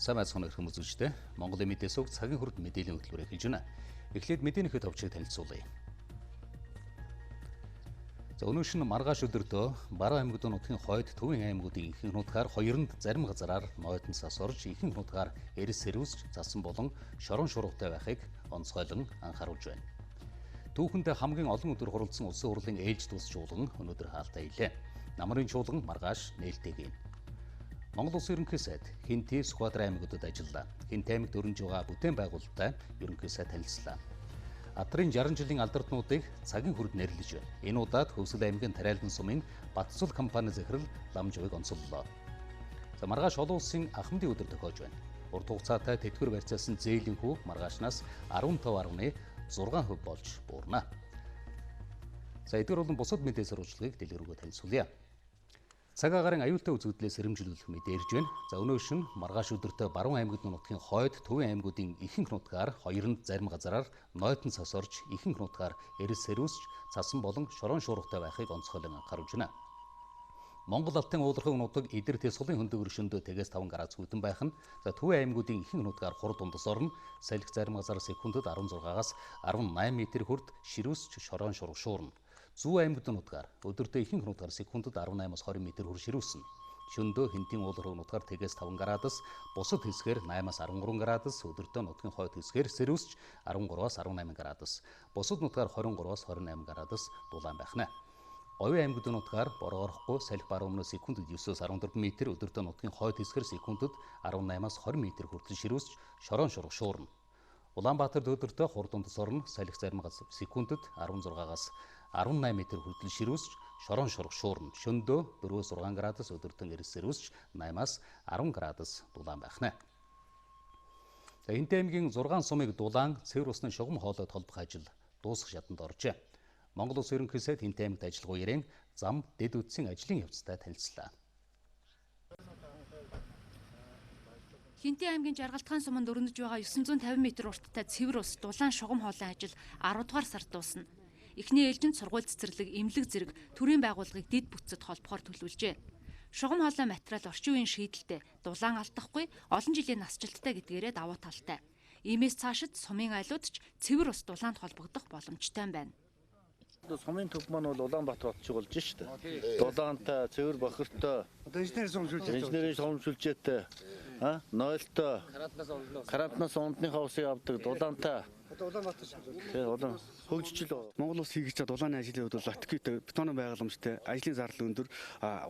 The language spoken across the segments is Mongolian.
Сайн байцгаана гэх үзэгчдээ Монголын мэдээ сүг цагийн хүрд мэдээллийн хөтөлбөрийг хэлж байна. Эхлээд мэдээний хэд товчийг танилцуулъя. Өнөөдөр маргааш өдөртөө Баруун аймагт нутгийн хойд төвийн аймагуудын ихэнх нутгаар хоёрнд зарим газараар нойтон цас орж ихэнх нутгаар эрс сэрүүсч цасан болон шорон шуруутай байхыг онцгойлон анхааруулж байна. Түүхэндээ хамгийн олон өдөр хуралдсан улсын хурлын ээлж дус чуулган өнөөдөр хаалтаа ийлээ. Намрын чуулган маргааш нээлттэйг. Монгол Улсын ерөнхий сайд Хинти Сүхбаатар аймагуудад ажиллаа. Хинти аймагт өрнөж байгаа бүтээн байгуулалттай ерөнхий сайд танилцлаа. Атрын 60 жилийн алдартнуудыг цагийн хүрд нэрлэж байна. Энэ удаад Хөвсгөл аймгийн Тариалдан сумын Батцул компани захирал Ламжууг онцоллоо. Маргааш олон улсын ахмадын өдөр тохиож байна. Урт хугацаатай тэтгэвэр барьцаасан зээлийн хүү маргаашнаас 15.6% болж буурна. Эдгээр болон бусад мэдээ сурвалжлагыг дэлгэрүүлгээр танилцуулъя. Цаг агарын аюултай үзэгдлээс сэрэмжлүүлэх мэдээ ирж байна. Өнөөдөр маргааш өдөртөө Баруун аймагт нутгийн хойд төвийн аймагуудын ихэнх нутгаар хоёрнд зарим газараар нойтон цас орж ихэнх нутгаар эрс сэрүүсч цасан болон шорон шуургатай байхыг онцгойлон анхааруулж байна. Монгол Алтан уулархаг нутаг эдэр тэсголын хөндөгөр шөндөө тэгээс 5 градус хүйтэн байх нь төвийн аймагуудын ихэнх нутгаар хурд дундас орно. Салхи зарим газар секундэд 16-аас 18 м хүрд ширүүсч шорон шуурна. Зүүн аймагт нутгаар өдөртөө ихэнх нутгаар секундэд 18-аас 20 м хүрь ширүүснэ. Шөндөө Хинтийн уулархаг нутгаар тэгээс 5 градус, бусад хэсгээр 8-аас 13 градус, өдөртөө нутгийн хойд хэсгээр сэрүүсч 13-аас 18 градус, бусад нутгаар 23-аас 28 градус дулаан байх нь. Оюун аймагт нутгаар боргоорохгүй салхи баруун өмнө секундэд 9-өөс 14 м, өдөртөө нутгийн хойд хэсгээр секундэд 18-аас 20 м хүртэл ширүүсч шорон шуурна. Улаанбаатарт өдөртөө хурд дундас орно, салхи зарим газар секундэд 16-аас 18 м хүртэл ширүүсч шорон шуурна. Шөндөө 4-6 градус, өдөртөө эрс сэрүүсч 8-аас 10 градус дулаан байх нь. Хинти аймгийн 6 сумыг дулаан цэвэр усны шугам хоолой толбох ажил дуусах шатанд оржээ. Монгол Улсын ерөнхий сайд Хинти аймагт ажиллах үеэрээ зам дэд үтсийн ажлын явцтай танилцлаа. Хинти аймгийн Жаргалтхан суманд өрнөж байгаа 950 м урттай цэвэр ус дулаан шугам хоолой ажил 10 дугаар сард дуусна. Эхний ээлжинд сургууль цэцэрлэг, эмнэлэг зэрэг төрийн байгууллагыг дэд бүтцэд холбохоор төлөвлөжээ. Шугам хоолой материал орчин үеийн шийдэлтэй, дулаан алдахгүй, олон жилийн насжилттай гэдгээрээ давуу талтай. Иймээс цаашид сумын айлууд ч цэвэр ус дулаанд холбогдох боломжтой байна. Сумын төв маань бол Улаанбаатар хотчиг болж шүү дээ. Дулаантай, цэвэр бохиртой, инженерийн сумжүүлжээтэй, нойлтой, карантнаас ондныхаа усыг авдаг, дулаантай. Улаан хөгжижл. Монгол улс хийж байгаа дулааны ажлын хувьд бол атгитэй бетон байгууламжтай, ажлын зардал өндөр,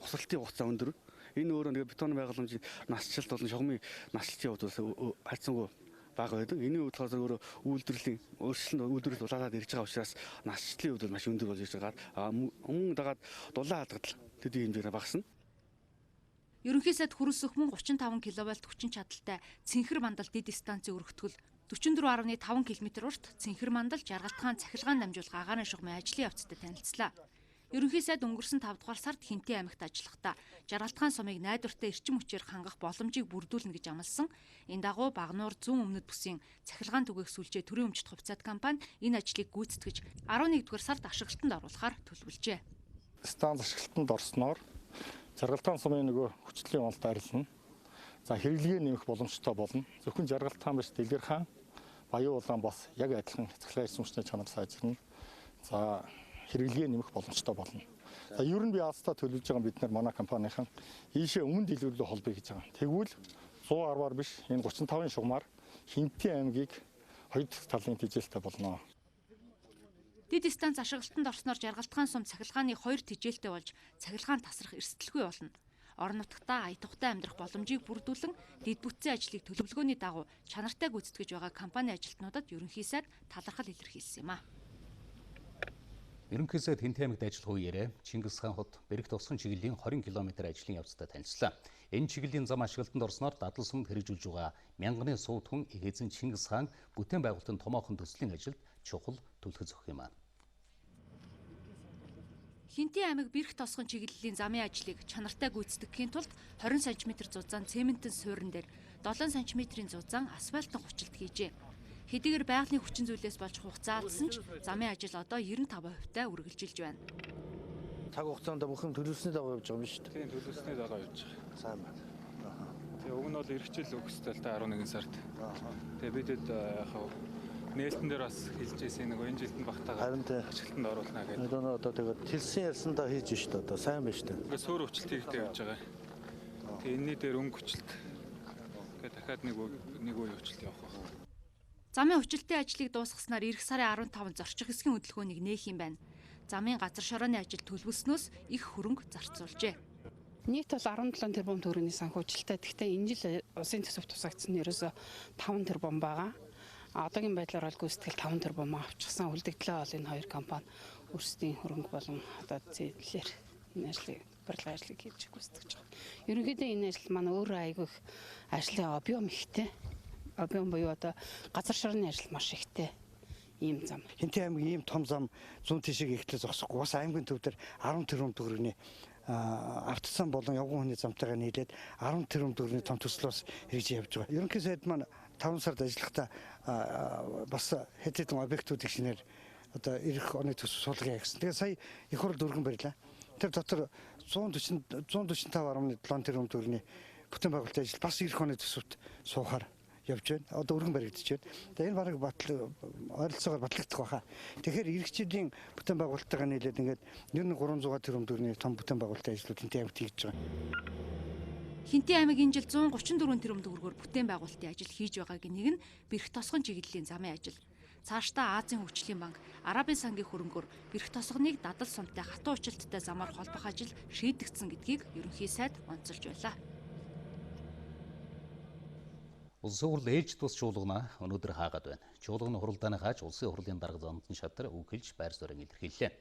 усралтын хугацаа өндөр. Энэ өөрөө нэг бетон байгууламжийн насжилт болон шугамын насжилтын хувьд хайцсангүй бага байдаг. Энэний хувьд болохоор үйлдвэрлэлийн үйлдвэрлэл дулаалаад ирж байгаа учраас насжилтын хувьд маш өндөр болж ирж байгаа. Өмнө дагаад дулаан хадгалал төдий хэмжээр багасна. Ерөнхий сайд хүрэлцэх мөн 35 кВт хүчин чадалтай цэнхэр мандал дэд станцын өргөтгөл 44.5 км урт цэнхэр мандал Жаргалтхан цахилгаан дамжуулах агаарын шугамын ажлын явцтай танилцлаа. Ерөнхий сайд өнгөрсөн 5 дугаар сард Хинти аймагт ажиллахдаа Жаргалтхан сумыг найдвартай эрчим хүчээр хангах боломжийг бүрдүүлнэ гэж амласан. Энэ дагуу Багнуур зүүн өмнөд бүсийн цахилгаан түгээх сүлжээ төрийн өмчт хувьцаат компани энэ ажлыг гүйцэтгэж 11 дугаар сард ашиглалтанд оруулахаар төлөвлөжээ. Станц ашиглалтанд орсноор Жаргалтхан сумын нөгөө хүчлийн онолд арилна. Хэрэглэгээ нэмэх боломжтой болно. Зөвхөн Жаргалтхан биш Дэлгэр хаан, Баян улаан бас яг адилхан цахилгаан эрчим хүчний чанар сайжирна. Хэрэглэгээ нэмэх боломжтой болно. Ер нь би алстаа төлөвлөж байгаа бид нар манай компанийн ийшээ өмнө дэлгүүрлээ холбоё гэж байгаа. Тэгвэл 110-аар биш энэ 35-ын шугамаар Хинти аймгийг хоёр дахь талын тэжээлтэй болно. Дэд станц ашиглалтанд орсноор Жаргалтхан сум цахилгааны 2 тэжээлтэй болж цахилгаан тасрах эрсдэлгүй болно. Орон нутгатаа аятухтай амьдрах боломжийг бүрдүүлэн дэд бүтцийн ажлыг төлөвлөгөөний дагуу чанартай гүйцэтгэж байгаа компани ажилтнуудад ерөнхий сайд талархал илэрхийлсэн юм а. Ерөнхий сайд Хинти аймагт ажиллах үеэрээ Чингис хаан хот Бэрэг тосгон чиглэлийн 20 км ажлын явцтай танилцлаа. Энэ чиглэлийн зам ашиглалтанд орсноор дадал сумд хэрэгжүүлж байгаа мянганы сууд хүн их эзэн Чингис хаан бүтээн байгуулалтын томоохон төслийн ажилд чухал түлхэж өгөх юм а. Хинти аймаг Бэрэг тосгон чиглэлийн замын ажлыг чанартай гүйцэтгэхийн тулд 20 см зузаан цементэн суурин дээр 7 см-ийн зузаан асфальтын хувьчилт хийжээ. Хэдийгээр байгалийн хүчин зүйлээс болж хугацаа алдсан ч замын ажил одоо 95%-тай үргэлжилж байна. Цаг хугацаанд бүхэн төлөвлөсний дагуу явж байгаа юм шүү дээ. Тийм төлөвлөсний дагуу явж байгаа. Сайн байна. Тэгээ уг нь бол эх жил өгсдөл та 11 сард. Тэгээ бидэд яг нээлтэн дээр бас хэлж ирсэн нэг энэ жилд нь багтаагаад ажилтанд оруулна гэдэг. Одоо тэгээд хэлсэн ярьсандаа хийж штэ одоо сайн байна штэ. Ингээ суур хүчлэлт хийгдэж явж байгаа. Тэгээ энэний дээр өнгө хүчлэлт. Тэгээ дахиад нэг үе хүчлэлт явах байна. Замын хүчлэлтийн ажлыг дуусгаснаар эх сарын 15 зорчих хэсгийн хөдөлгөөнийг нээх юм байна. Замын газар шорооны ажил төлөвлөснөөс их хөрөнгө зарцуулжээ. Нийт бол 17 тэрбум төгрөгийн санхүүжилттэй. Гэхдээ энэ жил улсын төсөв тусагдсан нь ерөөсө 5 тэрбум байгаа. Одоогийн байдлаар бол гүйцэтгэл 5 тэрбум авчихсан. Үлдэгдлээ бол энэ хоёр компани өөрсдийн хөрөнгө болон одоо зэвлэлээр энэ ажлыг барилгын ажлыг хийж гүйцэтгэж байгаа. Ерөнхийдөө энэ ажил маань өөрөө айгүй их ажлын объем ихтэй. Объем буюу одоо газар шорооны ажил маш ихтэй. Ийм зам. Хинтээ аймгийн ийм том зам зүүн тишиг ихлээ зогсохгүй. Бас аймгийн төв дээр 10 тэрбум төгрөгийн автосан болон явган хүний замтайгаа нийлээд 10 тэрбум төгрөгийн том төслөөс хэрэгжиж явж байгаа. Ерөнхий сайд маань 5 сард ажиллахдаа бас хэд хэдэн объектуудыг шинээр одоо эх оны төсөв суулгая гэсэн. Тэгээ сая их хурл дөргөн барьлаа. Тэр дотор 145.7 тэрбум төгрөгийн бүтээн байгуулалтын ажил бас эх оны төсөвт суухаар явж байна. Одоо өргөн баригдаж байна. Тэгээ энэ бараг ойролцоогоор батлагдах байхаа. Тэгэхээр эх жилийн бүтээн байгуулалтайгаа нийлээд ингээд 300 тэрбум төгрөгийн том бүтээн байгуулалтын ажлууд Хинтээ аймагт хийж байгаа. Хинтээ аймаг энэ жил 134 тэрбум төгрөгөөр бүтээн байгуулалтын ажил хийж байгаагийн нэг нь бэрх тосгон чиглэлийн замын ажил. Цаашдаа Азийн хөгжлийн банк, Арабын сангийн хөрөнгөөр бэрх тосгоныг дадал сумтай хатуу уучлалттай замаар холбох ажил шийдэгдсэн гэдгийг ерөнхий сайд онцолж байлаа. Улсын хурл ээлж тус чуулгана өнөөдөр хаагаад байна. Чуулганы хуралдааны хааж улсын хурлын дарга зандан шатар үгэлж байр суурийг илэрхийллээ.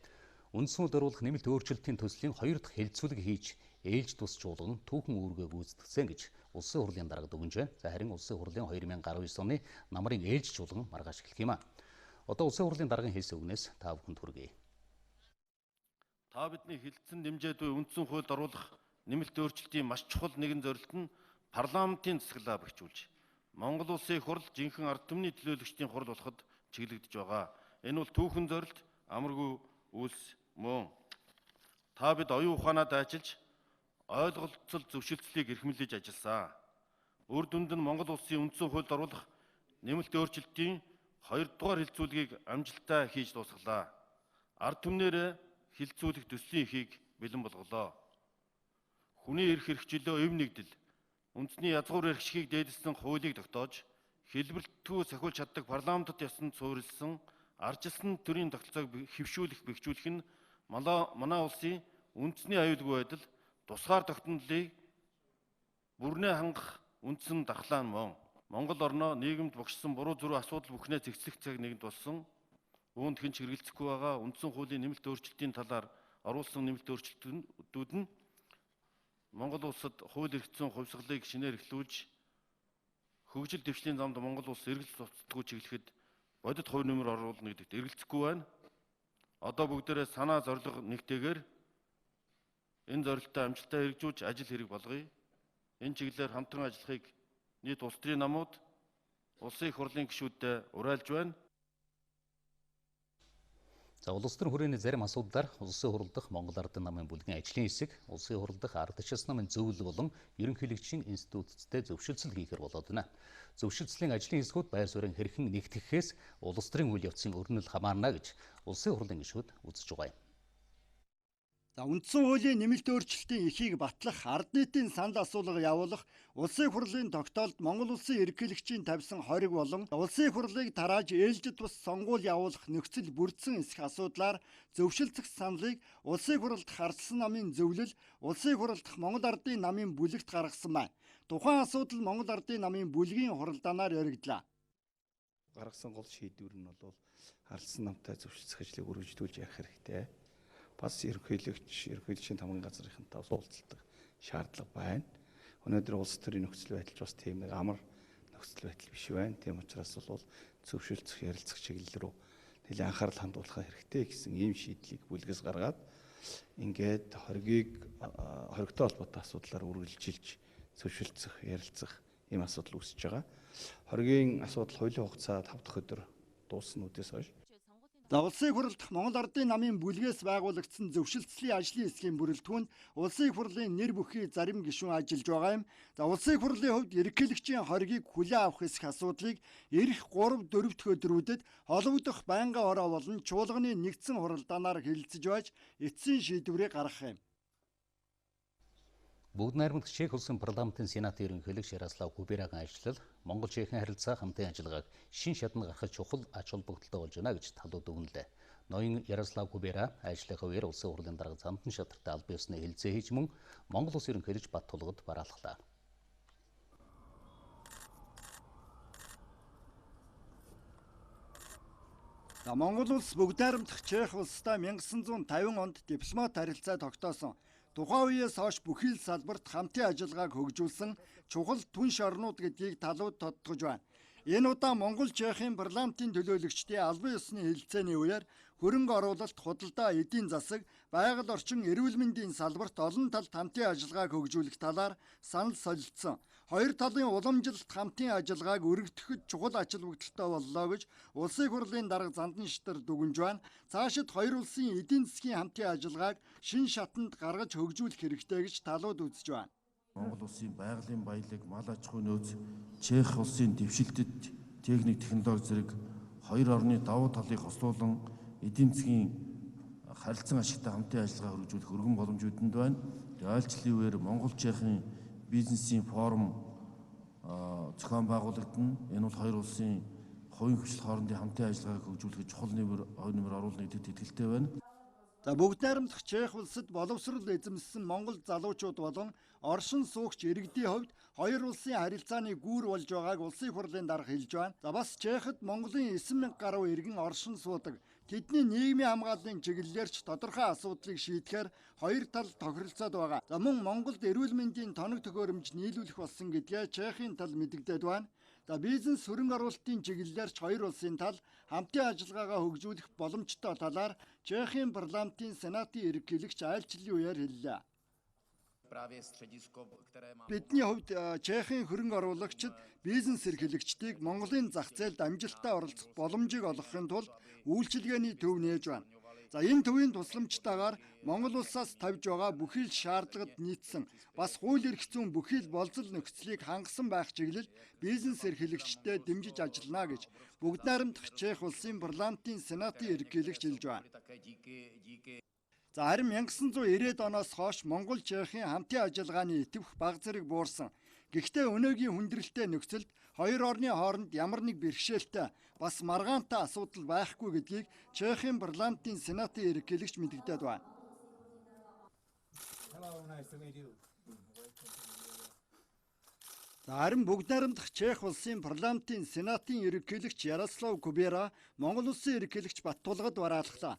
Үндсэн үд оруулах нэмэлт өөрчлөлтийн төслийн 2 дахь хэлэлцүүлэг хийж ээлж тус чуулган түүхэн үүргээ гүйцэтгэсэн гэж улсын хурлын дарга дүгнэж байна. За харин улсын хурлын 2019 оны намрын ээлж чуулган маргааш эхлэх юм а. Одоо улсын хурлын даргын хэлсэн үгнээс та бүхэнд хүргэе. Та бидний хэлэлцэн дэмжээд буй үндсэн хуульд оруулах нэмэлт өөрчлөлтийн маш чухал нэгэн зорилт нь парламентын засаглаа бэхжүүлж Монгол улсын хурл жинхэнэ ард түмний төлөөлөгчдийн хурл болоход чиглэгдэж байгаа. Энэ бол түүхэн зорилт, амаргүй үйлс мөн. Та бид оюун ухаанаад ажиллаж ойлголцол зөвшөлтслийг эрхэмлэж ажилласан. Үр дүнд нь Монгол улсын үндсэн хуульд оруулах нэмэлт өөрчлөлтийн 2 дугаар хэлэлцүүлгийг амжилттай хийж дуусгалаа. Ард түмнээр хэлэлцүүлэх төслийн эхийг бэлэн болголоо. Хүний эрх хэрэгчлөө өв нэгдэл үндэсний язгуур эрх шигийг дээдэлсэн хуулийг тогтоож, хэлбэртгүй сахиулж чаддаг парламентод ясанд суурилсан арчилсан төрийн тогтолцоог хэвшүүлэх нь манай улсын үндэсний аюулгүй байдал, тусгаар тогтнолыг бүрнээ хангах үндсэн дархлаа нь мөн. Монгол орноо нийгэмд богшсон буруу зүрх асуудал бүхнээ зэгцлэх цаг нэгд болсон. Үүнд хэн ч хэрэгэлцэхгүй байгаа үндсэн хуулийн нэмэлт өөрчлөлтийн талаар оруулсан нэмэлт өөрчлөлтүүд нь Монгол улсад хууль эрх зүйн хувьсгалыг шинээр эхлүүлж хөгжил дэвшлийн замд Монгол улс эргэлт цуцтгүй чиглэхэд бодит хувь нэмэр оруулна гэдэгт эргэлзэхгүй байна. Одоо бүгдээрээ санаа зорилго нэгтэйгээр энэ зорилттой амжилттай хэрэгжүүлж ажил хэрэг болгоё. Энэ чиглэлээр хамтран ажиллахыг нийт улс төрийн намууд, улсын их хурлын гишүүдэд уриалж байна. За улс төрийн хүрээний зарим асуудлаар улсын хурал дахь Монгол Ардын намын бүлгийн ажлын хэсэг, улсын хурал дахь ардчилсан намын зөвлөл болон ерөнхийлөгчийн институттэй зөвшөлдсөл хийхээр болоод байна. Зөвшөлдсөлийн ажлын хэсгүүд байр суурийг хэрхэн нэгтгэхээс улс төрийн үйл явцын өрнөл хамаарна гэж улсын хурлын гишүүд үзэж байгаа юм. За үндсэн хуулийн нэмэлт өөрчлөлтийн эхийг батлах, ард нийтийн санал асуулга явуулах, улсын хурлын тогтоолд Монгол улсын ерөнхийлөгчийн тавьсан хориг болон улсын хурлыг тарааж ээлжид бус сонгуул явуулах нөхцөл бүрдсэн эсэх асуудлаар зөвшөлдөх саналыг улсын хуралд харсан намын зөвлөл, улсын хуралд Монгол Ардын намын бүлэгт гаргасан байна. Тухайн асуудал Монгол Ардын намын бүлгийн хуралдаанаар яригдлаа. Гаргасан гол шийдвэр нь бол харсан намтай зөвшөлдөх ажлыг үргэлжлүүлж явах хэрэгтэй. Бас ерөнхийлөгчийн тамгын газрынхантай уулзалтах шаардлага байна. Өнөөдөр улс төрийн нөхцөл байдал бас тийм нэг амар нөхцөл байдал биш байна. Тийм учраас бол зөвшөлдөх, ярилцах чиглэл рүү нэлээд анхаарал хандуулах хэрэгтэй гэсэн ийм шийдлийг бүлгээс гаргаад ингээд хоригтой холбоотой асуудлаар үргэлжилж зөвшөлдөх, ярилцах ийм асуудал үүсэж байгаа. Хоригийн асуудал хуулийн хугацаа 5 дахь өдөр дууссан үдээс хойш За улсын хурлд Монгол Ардын намын бүлгээс байгуулагдсан зөвшөлтслийн ажлын хэсгийн бүрэлдэхүүнд улсын хурлын нэр бүхий зарим гишүүн ажиллаж байгаа юм. За улсын хурлын хувьд ерөнхийлөгчийн хоргийг хүлээн авах хэсэг асуудлыг эх 3-4 дахь өдрүүдэд холбогдох байнгын ороо болон чуулганы нэгдсэн хуралдаанаар хэлэлцэж байж эцсийн шийдвэрийг гаргах юм. Бүгд найрамдах Чех улсын парламентын сенатын ерөнхийлөгч Ярослав Куберагийн ажил Монгол-Чехийн харилцаа хамтын ажиллагааг шин шатанд гаргахад чухал ач холбогдолтой болж байна гэж талууд өгнөлээ. Ноён Ярослав Кубера ажлынхаа үеэр улсын хурлын дарга Замдан шатартай албан ёсны хэлэлцээ хийж мөн Монгол улс ерөнхийлөгч Баттулгад бараалхлаа. Монгол улс бүгд найрамдах Чех улстай 1950 онд дипломат харилцаа тогтоосон. Тухайн үеэс хойш бүхий л салбарт хамтын ажиллагааг хөгжүүлсэн чухал түнш орнууд гэдгийг талууд тодтогж байна. Энэ удаа Монгол-Чехийн парламентын төлөөлөгчдийн албан ёсны хэлэлцээний үеэр хөрөнгө оруулалт, худалдаа, эдийн засаг, байгаль орчин, эрүүл мэндийн салбарт олон талд хамтын ажиллагааг хөгжүүлэх талаар санал солилцсон. Хоёр талын уламжилт хамтын ажиллагааг өргөдөхөд чухал ач холбогдолтой боллоо гэж улсын хурлын дарга Замдан шатар дүгнж байна. Цаашид хоёр улсын эдийн засгийн хамтын ажиллагааг шин шатанд гаргаж хөгжүүлэх хэрэгтэй гэж талууд үзэж байна. Монгол улсын байгалийн баялаг, мал аж ахуйн нөөц, Чех улсын дэвшилтэд техник технологи зэрэг хоёр орны давуу талыг хослуулан эдийн засгийн харилцан ашигтай хамтын ажиллагаа хөгжүүлэх өргөн боломжууданд байна. Айлчлалын үеэр Монгол-Чехийн бизнесийн форум зохион байгуулагдана. Энэ бол хоёр улсын хувийн хвшил хоорондын хамтын ажиллагааг хөгжүүлэх чухал нэмэр оруулах гэдэгт итгэлтэй байна. За бүгд найрамдах Чех улсад боловсрол эзэмссэн монгол залуучууд болон оршин суугч иргэдийн хувьд хоёр улсын харилцааны гүүр болж байгааг улсын хурлын дарга хэлж байна. За бас Чехид Монголын 9,000 гаруй иргэн оршин суудаг. Тэдний нийгмийн хамгааллын чиглэлээрч тодорхой асуудлыг шийдэхээр хоёр тал тохиролцоод байгаа. За мөн Монголд эрүүл мэндийн тоног төхөөрөмж нийлүүлэх болсон гэдгээ Чехийн тал мэдэгдээд байна. За бизнес хөрөнгө оруулалтын чиглэлээрч хоёр улсын тал хамтын ажиллагаагаа хөгжүүлэх боломжтой талаар Чехийн парламентын сенатын ерөнхийлөгч айлчлалын үеэр хэллээ. Бидний хувьд Чехийн хөрөнгө оруулагчид бизнес эрхлэгчдийг Монголын зах зээлд амжилттай оролцох боломжийг олгохын тулд үйлчилгээний төв нээж байна. За энэ төвийн тусламжтайгаар Монгол улсаас тавьж байгаа бүхий л шаардлагад нийцсэн бас хууль эрх зүйн бүхий л болцол нөхцөлийг хангасан байх чиглэлд бизнес эрхлэгчдэд дэмжиж ажиллана гэж бүгд найрамдах Чех улсын парламентын сенатын ерөнхийлөгч хэлж байна. За харин 1990-ад оноос хойш Монгол-Чехийн хамтын ажиллагааны идэвх баг зэрэг буурсан. Гэхдээ өнөөгийн хүндрэлтэй нөхцөлд хоёр орны хооронд ямар нэг бэрхшээлтэй бас маргаантай асуудал байхгүй гэдгийг Чехийн парламентын сенатын ерөнхийлөгч мэдэгдээд байна. Харин бүгд найрамдах Чех улсын парламентын сенатын ерөнхийлөгч Ярослав Кубера Монгол улсын ерөнхийлөгч Баттулгад бараалхлаа.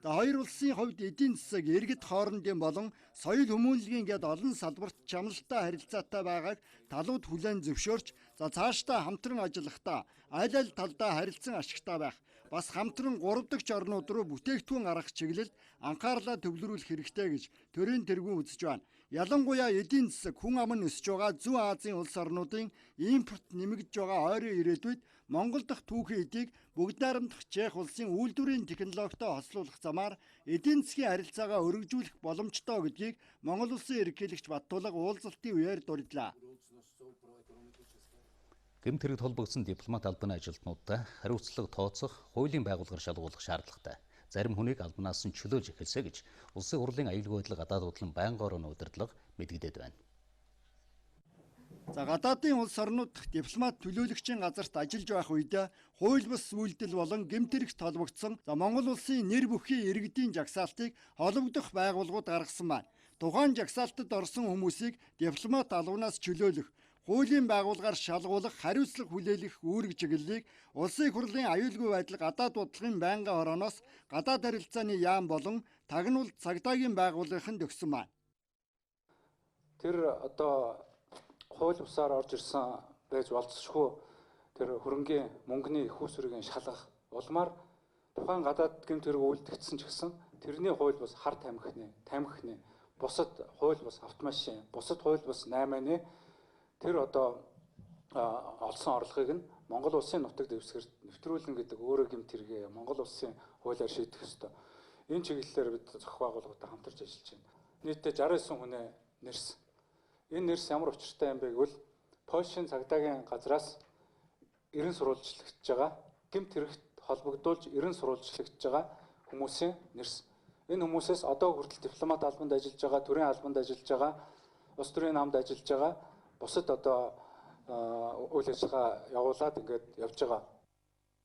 Хоёр улсын хувьд эдийн засаг, иргэд хоорондын болон соёл хүмүүнлэгийн гэд олон салбарт чамлалтай харилцаатай байгааг талууд хүлээн зөвшөөрч, цаашдаа хамтран ажиллахдаа аль аль талдаа харилцан ашигтай байх, бас хамтран 3 дахь орнууд руу бүтээгдэхүүн гаргах чиглэлд анхаарлаа төвлөрүүлэх хэрэгтэй гэж төрийн тэргүүн үзэж байна. Ялангуяа эдийн засаг, хүн ам нь өсөж байгаа Зүүн Азийн улс орнуудын импорт нэмэгдэж байгаа ойрын ирээдүйд Монгол дахь түүхэн эдийг бүгд найрамдах Чех улсын үйлдвэрийн технологитой хослуулах замаар эдийн засгийн харилцаагаа өргөжүүлэх боломжтой гэдгийг Монгол улсын ерөнхийлөгч Баттулга уулзалтын үеэр дурдлаа. Гэмт хэрэгт холбогдсон дипломат албаны ажилтнуудаа хариуцлага тооцох, хуулийн байгууллагаар шалгуулах шаардлагатай. Зарим хүнийг албанаас нь чөлөөж эхэлсэ гэж улсын хурлын аюулгүй байдлыг гадаад худлан байнгын орооны удирдлага мэдэгдээд байна. Гадаадын улс орнууд дипломат төлөөлөгчийн газарт ажиллаж байх үед хууль бус үйлдэл болон гэмт хэрэгт холбогдсон Монгол улсын нэр бүхий иргэдийн жагсаалтыг холбогдох байгууллагууд гаргасан байна. Тухайн жагсаалтад орсон хүмүүсийг дипломат албанаас чөлөөлөх, хуулийн байгууллагаар шалгуулах, хариуцлага хүлээлгэх үүрэг чиглэлийг улсын хурлын аюулгүй байдал гадаад бодлогын байнгын орооноос гадаад харилцааны яам болон тагнуул цагдаагийн байгууллагын төгсөн байна. Тэр одоо хууль бусаар орж ирсэн байж болцсохгүй тэр хөрөнгийн мөнгөний хүүсвэрийн шалгах улмаар тухайн гадаад гэмт хэрэг үйлдэгдсэн ч гэсэн тэрний хууль бус хар тамхины бусад хууль бус автомашин бусад хууль бус 8-ны тэр одоо олсон орлогыг нь Монгол улсын нутаг дэвсгэрт нэвтрүүлэн гэдэг өөрөө гэмт хэрэгээ Монгол улсын хуулиар шийдэх ёстой. Энэ чиглэлээр бид зохих байгууллагуудаа хамтарч ажиллаж байна. Нийтдээ 69 хүнээ нэрс. Энэ нэрс ямар учиртай юм бэ гэвэл Польшийн цагдаагийн газраас ерэн сурвалжлагдж байгаа, гэмт хэрэгт холбогдуулж ерэн сурвалжлагдж байгаа хүмүүсийн нэрс. Энэ хүмүүсээс одоо хүртэл дипломат албанд ажиллаж байгаа, төрийн албанд ажиллаж байгаа, улс төрийн намд ажиллаж байгаа, бусад одоо үйл ажиллагаа явуулаад ингээд явж байгаа.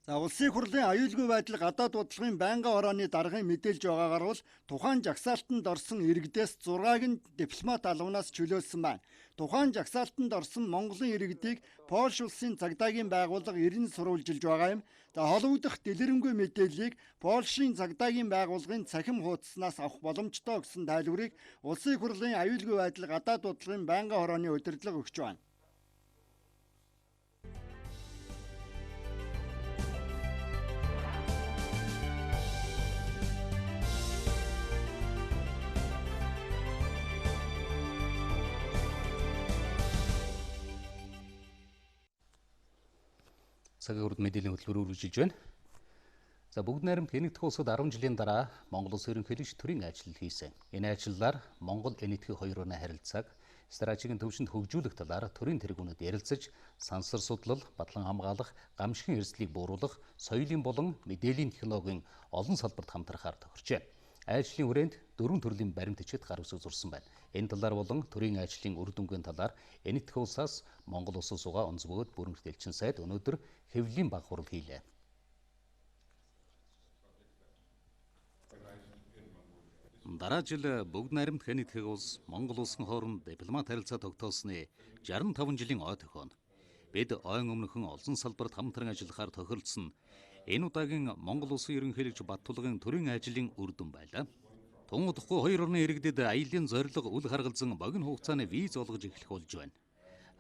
За улсын хурлын аюулгүй байдал гадаад бодлогын байнгын орооны даргын мэдээлж байгаагаар бол тухайн жагсаалтанд орсон иргэдээс 6-ыг нь дипломат албанаас чөлөөлсөн байна. Тухайн жагсаалтанд орсон Монголын иргэдийг Польш улсын цагдаагийн байгууллага ерэн сурвалжилж байгаа юм. За холбогдох дэлгэрэнгүй мэдээллийг Польшийн цагдаагийн байгууллагын цахим хуудаснаас авах боломжтой гэсэн тайлбарыг улсын хурлын аюулгүй байдал гадаад бодлогын байнгын орооны удирдлага өгч байна. Цагийн хүрд мэдээллийн хөтөлбөр үргэлжилж байна. За бүгд найрамд энэтхэг улсад 10 жилийн дараа Монгол улс ерөнхийлөгч төрийн ажил хийсэн. Энэ ажиллаар Монгол энэтхэг хоёр орны харилцааг стратегийн төвшөнд хөгжүүлэх талаар төрийн тэргүүнүүд ярилцаж, сансар судлал, батлан хамгаалах, гамшигын эрсдлийг бууруулах, соёлын болон мэдээллийн технологийн олон салбарт хамтрахаар тохирчээ. Ажлын хүрээнд 4 төрлийн баримт ичэд гар үсэг зурсан байна. Энэ талаар болон төрийн ажлын үр дүнгийн талаар энэтхэг улсаас Монгол улсын суугаа онц бөгөөд бүрэн дэлчин сайд өнөөдөр хэвлэлийн баг хурал хийлээ. Дараа жил бүгд найрамд энэтхэг улс Монгол улсын хооронд дипломат харилцаа тогтоосны 65 жилийн ой тохион. Бид ойн өмнөхөн олон салбарт хамтран ажиллахаар тохиролцсон энэ удаагийн Монгол улсын ерөнхийлөгч Баттулгын төрийн ажлын үр дүн байлаа. Тун удахгүй хоёр орны иргэдэд аяллаа зорилго үл харгалзан богино хугацааны виз олгож эхлэх болж байна.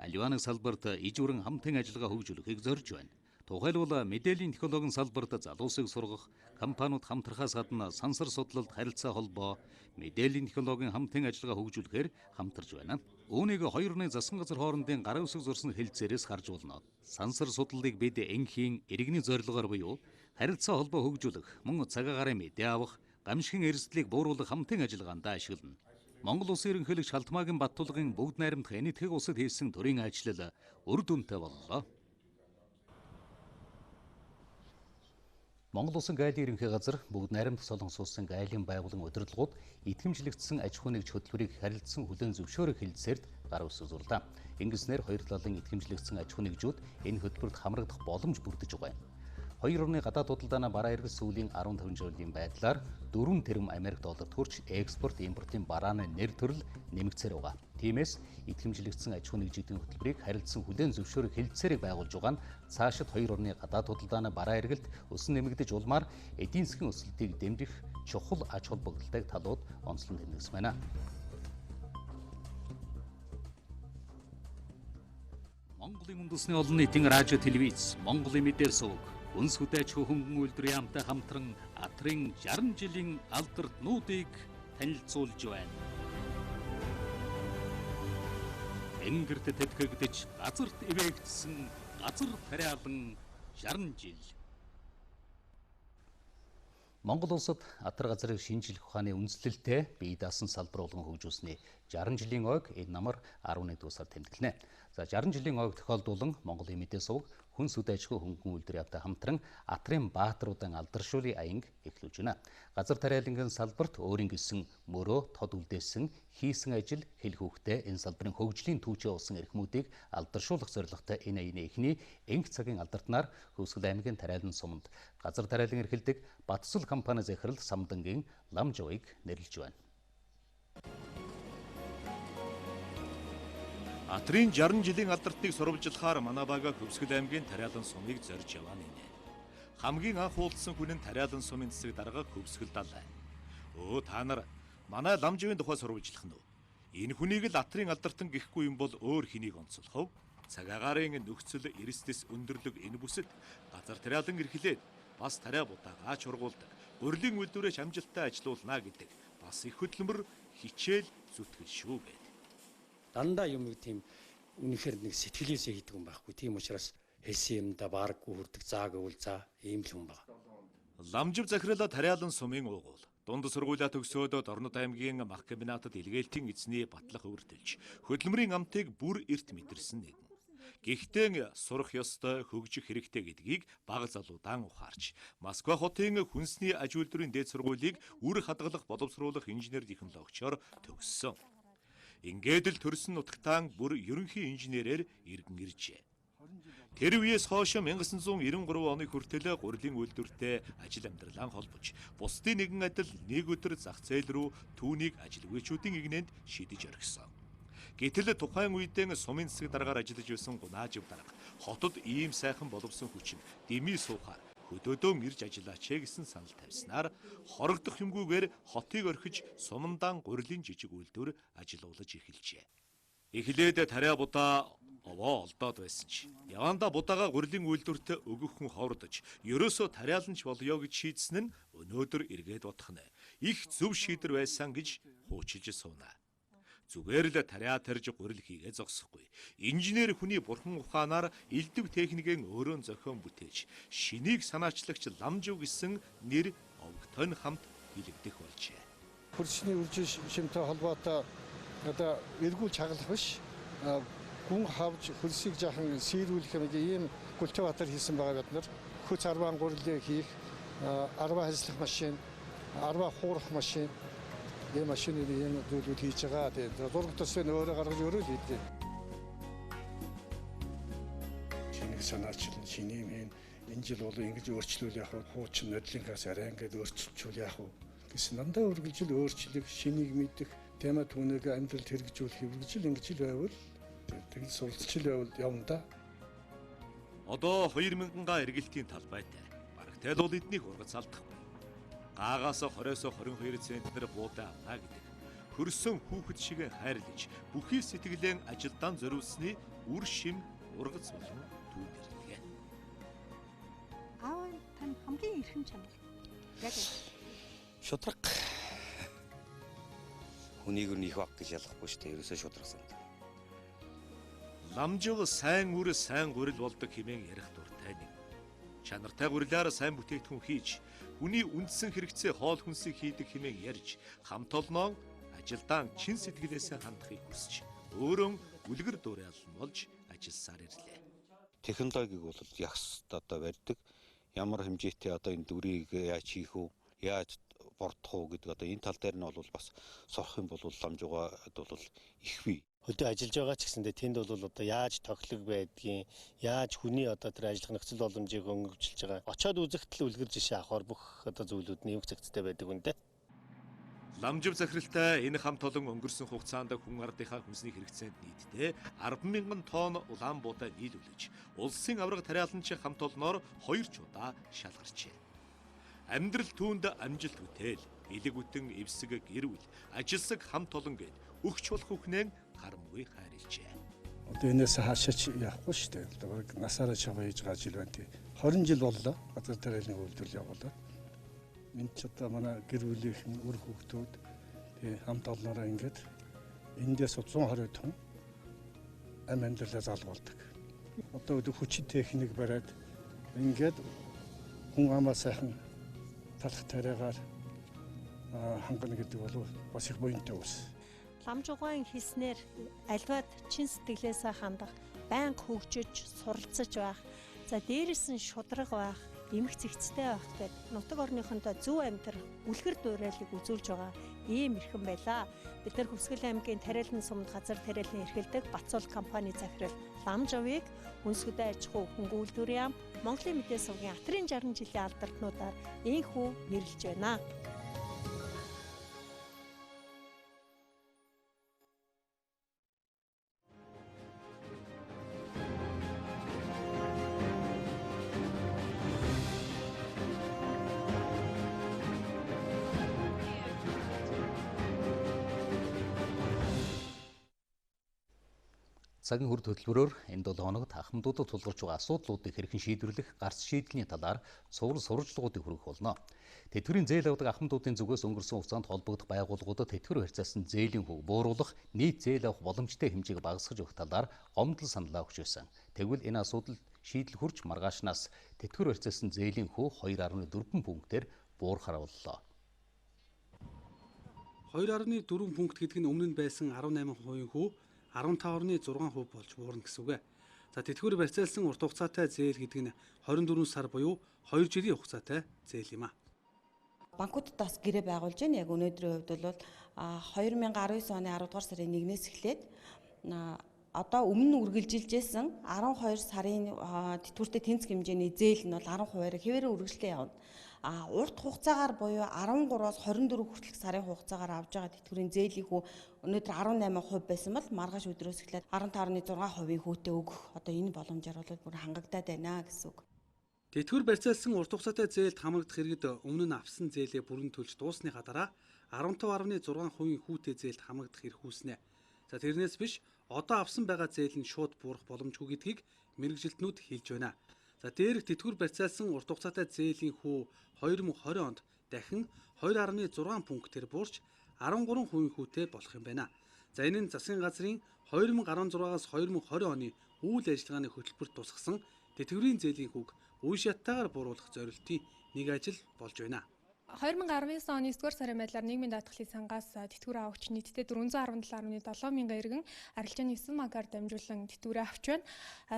Аливаа нэг салбарт ижүүрэн хамтын ажиллагаа хөгжүүлэхийг зорж байна. Тухайлбал мэдээллийн технологийн салбарт залуусыг сургах, компаниуд хамтрахаас гадна сансар судлалд харилцаа холбоо, мэдээллийн технологийн хамтын ажиллагаа хөгжүүлэхээр хамтарч байна. Үүнийг хоёр орны засгийн газар хоорондын гар үсэг зурсан хэлцээрээс харж болно. Сансар судлалыг бид энхийн иргэний зорилгоор буюу харилцаа холбоо хөгжүүлэх, мөн цагаагаар мэдээ авах, гамшигын эрсдлийг бууруулах хамтын ажиллагаанд ашиглана. Монгол улсын ерөнхийлөгч Халтмаагийн Баттулгын бүгд найрамдах энэтхэг улсад хийсэн төрийн ажил үр дүнтэй боллоо. Монгол улсын гайлын ерөнхий газар бүгд найрамдах Солонгос улсын гайлын байгууллагын удирдлагууд итгэмжлэгдсэн аж ахуйн нэгж хөтөлбөрийг харилцсан хүлээн зөвшөөрөх хэлэлцээрд гар үсэг зурлаа. Ингэснээр хоёр талын итгэмжлэгдсэн аж ахуйн нэгжүүд энэ хөтөлбөрт хамрагдах боломж бүрдэж байгаа юм. Хоёр орны гадаад худалдааны бараа эргэл сүүлийн 15 жилийн байдлаар 4 тэрбум Америк долларт хүрч экспорт, импортын барааны нэр төрөл нэмэгдсээр байгаа. Тиймээс итгэмжлэгдсэн аж ахуйн нэгжийн хөтөлбөрийг харилцан хүлээн зөвшөөрөх хэлэлцээрийг байгуулж байгаа нь цаашид хоёр орны гадаад худалдааны бараа эргэлт өсөн нэмэгдэж улмаар эдийн засгийн өсөлтийг дэмжих чухал аж холбогдолтой талууд онцлон тэмдэглэсэн байна. Монголын үндэсний олон нийтийн радио телевиз, Монголын мэдээ суваг, Үнс хүдэж хөнгөн үйлдвэрийн яамтай хамтран Атрын 60 жилийн алдартнуудыг танилцуулж байна. Энгэрт тэтгэгдэж газарт эвээгдсэн газар тариалан 60 жил. Монгол улсад Атар газрыг шинжлэх ухааны үндэслэлтэй бие даасан салбар болгон хөгжүүлсэний 60 жилийн ойг энэ намар 11 дуусаар тэмдэглэнэ. За 60 жилийн ойг тохиолдуулан Монголын мэдээ суваг хүнс үдээжгүй хөнгөн үйлдвэр явтай хамтран Атрын баатруудын алдаршуулын аянг эхлүүлж байна. Газар тариалангийн салбарт өөрийн гэсэн мөрөө тод үлдээсэн хийсэн ажил хэл хүүхтэй энэ салбарын хөгжлийн түүчээ усан эрхмүүдийг алдаршуулах зорилготой энэ аяны эхний энх цагийн алдартнаар Хөвсгөл аймгийн тариалан суманд газар тариалан эрхэлдэг Батсул компани захирал Самдангийн лам жавыг нэрлэж байна. Атрын 60 жилийн алдартыг сурвалжлахаар манай бага Хөвсгөл аймгийн тариалан сумыг зорж явааны нэ. Хамгийн анх уулзсан хүн нь тариалан сумын цэцэг дарга Хөвсгөл далай. Өө та нар манай ламживын тухай сурвалжлах нь. Энэ хүнийг л Атрын алдартан гэхгүй юм бол өөр хэнийг онцлох вэ? Цагаагаарын нөхцөл эрсдэс өндөрлөг энэ бүсэд газар тариалан эрхлээд бас тариа бутаа аач ургуулдаг. Гурлийн үйлдвэрээ амжилттай ажилуулна гэдэг бас их хөтөлбөр хичээл зүтгэл шүү гэдэг. Дандаа юм тийм үнэхээр нэг сэтгэлээсээ хийдэг юм байхгүй. Тийм учраас хэлсэн юмда бааргүй хүрдэг заагүй үл за ийм л хүн байна. Ламжив захирал тариалан сумын уугуул дунд сургуулиа төгсөөд Дорнод аймгийн мах комбинатад илгээлтийн эзний батлах өртөлж хөдөлмөрийн амтыг бүр эрт мэдэрсэн нэгэн. Гэхдээ сурах ёстой хөгжих хэрэгтэй гэдгийг бага залуудан ухаарч Москва хотын хүнсний аж үйлдвэрийн дээд сургуулийг үр хадгалах боловсруулах инженер технологичоор төгссөн. Ингээд л төрсөн нутагтаан бүр ерөнхий инженерээр иргэн иржээ. Тэр үеэс хойш 1993 оны хүртэл гурилын үйлдвэртэй ажил амьдралаа холбож, бусдын нэгэн адил нэг өдөр зах зээл рүү түүнийг ажилгүйчүүдийн игнэнд шидэж орхисон. Гэтэл тухайн үедээ сумын засаг дараагаар ажиллаж байсан Гунаажив дарга хотод ийм сайхан боловсон хүчин дэмий суухаар хөдөөдөө ирж ажиллаач гэсэн санал тавьснаар хорогдох юмгүйгээр хотыг орхиж сумандаан гурилын жижиг үйлдвэр ажиллуулж эхэлжээ. Эхлээд тариа будаа овоо олдоод байсан ч яванда будаага гурилын үйлдвэрт өгөх хүн ховрдож ерөөсөө тариаланч болёо гэж шийдсэн нь өнөөдөр эргээд бодох нэ их зөв шийдвэр байсан гэж хуучилж сууна. Зүгээр л тариа тарьж гурил хийгээ зогсохгүй. Инженер хүний бурхан ухаанаар элдв техникийн өрөөн зохион бүтээж шинийг санаачлагч Ламжив гэсэн нэр овогтой хамт хилэгдэх болжээ. Хөрсний үржил шимтэй холбоотой одоо эргүүл чаглах биш гүн хавж хөлсийг жаахан сийрүүлэх юм ийм культиватор хийсэн байгаа бид нар. Хөц арван гурилыг хийх, арван ажиллах машин, арван хуурах машин, ийм машины ийм зүйлүүд хийж байгаа. Тэгээд зураг төсвийн өөрөө гаргаж өөрөө л хийдэг. Шинийг санаачлан шинийг энэ жил бол ингэж өөрчлөл яах вэ? Хуучин нодлынхаас арай ингэж өөрчилжүүл яах вэ? Гэсэн дандаа үргэлжил өөрчлөлт, шинийг мэдэх, тема түүнийг амьдралд хэрэгжүүлэх хэрэгжил ингэж л байвал тэгэл суралцчил байвал явна да. Одоо 2000-га эргэлтийн талбайтай. Барагтай л эднийг ургац алдахгүй. Гаагаас 20-22 центнер буутай авна гэдэг. Хөрсөн хүүхэд шиг хайрлаж, бүхий сэтгэлэн ажилдаа зориулсны үр шим ургац болон түүн ирлээ. Аав тань хамгийн эрхэм чанар. Яг шудраг. Хүнийг нь их баг гэж ялахгүй шүү дээ. Ерөөсөө шудраг санагдав. Ламжив сайн үр сайн гурил болдог хэмээн ярих дуртай нэг. Чанартай гурилаар сайн бүтээгдэхүүн хийж, хүний үндсэн хэрэгцээ хоол хүнсийг хийдэг хэмээн ярьж, хамт олноо ажилдаан чин сэтгэлээсээ хандахыг хүсч, өөрөө үлгэр дуураалан болж ажилласаар ирлээ. Технологиг бол ягс одоо барьдаг. Ямар хэмжээтэй одоо энэ дүрийг яаж хийх үү, яаж бордох уу гэдэг одоо энэ тал дээр нь бол бас сурах юм бол Ламживгаа бол их бий. Хөдөө ажиллаж байгаа ч гэсэндээ тэнд бол одоо яаж тоглог байдгийг, яаж хүний одоо тэр ажиллах нөхцөл боломжийг хөнгөвчлж байгаа. Очоод үзэхдээ үлгэр жишээ авахар бүх одоо зүйлүүд нь юм зэгцтэй байдаг үнэтэй. Ламжив захиралтай энэ хамт олон өнгөрсөн хугацаанд хүн ардынхаа хүнсний хэрэгцээнд нийтдээ 10,000 тонн улаан буудаа нийлүүлж, улсын авраг тариаланч хамт олноор 2 удаа шалгарчээ. Амьдрал түүнд амжилт үтэл, элэг үтэн эвсэг гэрүүл, ажилсаг хамт олон гээд өгч болох үхнэн харамгүй хайрлжээ. Одоо энэс хаашаач явахгүй шүү дээ. Одоо насаараа чагаа хийж байгаа жил байна тий. 20 жил боллоо. Газар тариалны үйлдвэр явуулаад. Энд ч одоо манай гэр бүлийнхэн үр хүүхдүүд тий хамт олноороо ингээд эндээс 120 тонн ам амьдралаа залгуулдаг. Одоо хүчин техник бариад ингээд хүн амаа сайхан талах тариагаар хангана гэдэг бол бас их буянтай үс. Ламжуугаан хийснээр альваад чин сэтгэлээсээ хандах, байнга хөгжиж, суралцаж байх, за дээрээс нь шудраг байх, эмх зэгцтэй байх гэдэг нутаг орныхондоо зөв амьдрах, үлгэр дуурайлыг үзүүлж байгаа ийм эрхэм байлаа. Бид нар Хөвсгөл аймгийн тариалан сумд газар тариалан эрхэлдэг Бацуул компани захирал Ламжавыг хүнс хөдөө аж ахуй хөнгө үйлдвэрийн Монголын мэдээ сувгийн Атрын 60 жилийн алдартнуудаар энхүү нэрлэж байна. Цагийн хүрд хөтөлбөрөөр энэ 7 хоногт ахмадуудад тулгарч байгаа асуудлуудыг хэрхэн шийдвэрлэх гарц шийдлийн талаар цуврал сурвалжлагуудыг хүргэх болно. Тэтгэврийн зээл авдаг ахмадуудын зүгээс өнгөрсөн хугацаанд холбогдох байгууллагуудад тэтгэвэр харьцаасан зээлийн хөв бууруулах, нийт зээл авах боломжтой хэмжээг багасгаж өгөх талаар гомдол саналаа өгч байсан. Тэгвэл энэ асуудал шийдэл хүрч маргаашнаас тэтгэвэр барьцаалсан зээлийн хүү 2.4 пунктээр буурахаар боллоо. 2.4 пункт гэдэг нь өмнө нь байсан 18% хүү 15.6% болж буурна гэсэн үг. За тэтгэвэр барьцаалсан урт хугацаатай зээл гэдэг нь 24 сар буюу 2 жилийн хугацаатай зээл юм а. Банкудад бас гэрээ байгуулж байна. Яг өнөөдрийн хувьд бол 2019 оны 10 дугаар сарын 1-ээс эхлээд одоо өмнө үргэлжилжсэн 12 сарын тэтгэвртэй тэнцэх хэмжээний зээл нь бол 10%-аар хэвээрээ үргэлжлээ явна. Урт хугацаагаар буюу 13-аас 24 хүртэлх сарын хугацаагаар авж байгаа тэтгэврийн зээлийн хүү өнөөдөр 18% байсан бол маргааш өдрөөс эхлээд 15.6% хүүтэй өгөх одоо энэ боломжоор бол бүр хангагдаад байна гэсэн үг. Тэтгэвэр барьцаалсан урт хугацаатай зээлд хамрагдах хэрэгэд өмнө нь авсан зээлээ бүрэн төлж дуусныхаа дараа 15.6% хүүтэй зээлд хамрагдах хэрэг үүснэ. За тэрнээс биш одоо авсан байгаа зээл нь шууд буурах боломжгүй гэдгийг мэргэжилтнүүд хэлж байна. За дээрх тэтгэвэр барьцаалсан урт хугацаатай зээлийн хүү 2020 онд дахин 2.6 пунктээр буурч 13% хүүтэй болох юм байна. За энэ нь засгийн газрын 2016-аас 2020 оны үйл ажиллагааны хөтөлбөрт тусгасан тэтгэврийн зээлийн хүүг үе шаттайгаар бууруулах зорилтын нэг ажил болж байна. 2019 оны 9-р сарын байдлаар нийгмийн даатгалын сангаас тэтгэвэр авагч нийтдээ 417.7 мянган иргэн арилжааны 9 магаар дамжуулан тэтгэврээ авч байна.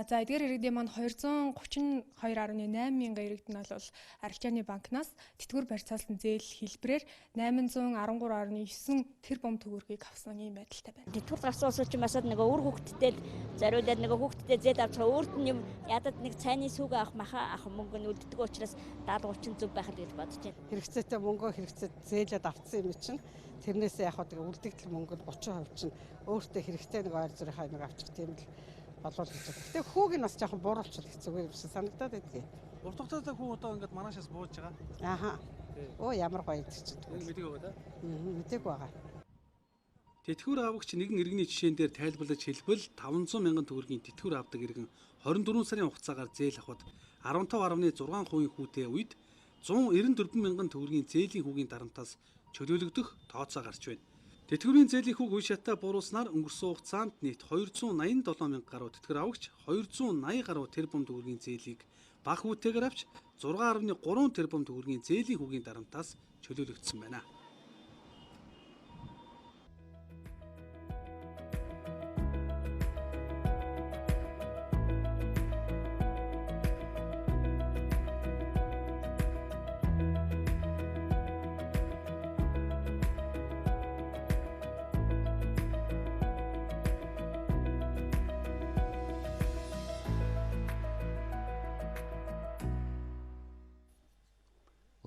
За эдгээр иргэдийн маань 232.8 мянган иргэд нь бол арилжааны банкнаас тэтгэвэр барьцаалсан зээл хэлбэрээр 813.9 тэрбум төгрөгийг авсан юм байдалтай байна. Тэтгэвэр гарсан улсууд ч масад нэг өөр хүүхдтэй зориулаад нэг хүүхдтэй зээл авчихаа өөрт нь юм ядад нэг цайны сүг авах маха ах мөнгө нь үлддэг учраас 70-30 зөв байх л гэж бодож байна. Хэрэгцээтэй мөнгөө хэрэгцээ зээлээд авцсан юм чинь тэрнээсээ яг хаа үлдэгдэл мөнгө нь 30% чинь өөртөө хэрэгтэй нэг ойр зүрийнхаа нэг авчих тийм л болов гэж байна. Гэтэ хүүг нь бас жоохон бууруулчихвал хэцүүгээр биш санагдаад байдгийг. Урт хугацаатай хүү одоо ингээд манаашаас бууж байгаа. Ааха. Оо ямар гоё гэдэг чинь. Мэдээг байгаа да? Мэдээг байгаа. Тэтгэвэр авагч нэгэн иргэний жишээн дээр тайлбарлаж хэлбэл 500 мянган төгрөгийн тэтгэвэр авдаг иргэн 24 сарын хугацаагаар зээл авахд 15.6% хүүтэй үед 194 мянган төгрөгийн зээлийн хүүгийн дарамтаас чөлөөлөгдөх тооцоо гарч байна. Тэтгэврийн зээлийн хүүг үе шатаа бууруулснаар өнгөрсөн хугацаанд нийт 287 мянга гаруй тэтгэвэр авагч 280 гаруй тэрбум төгрөгийн зээлийг бага хүүтэйгээр авч 6.3 тэрбум төгрөгийн зээлийн хүүгийн дарамтаас чөлөөлөгдсөн байна.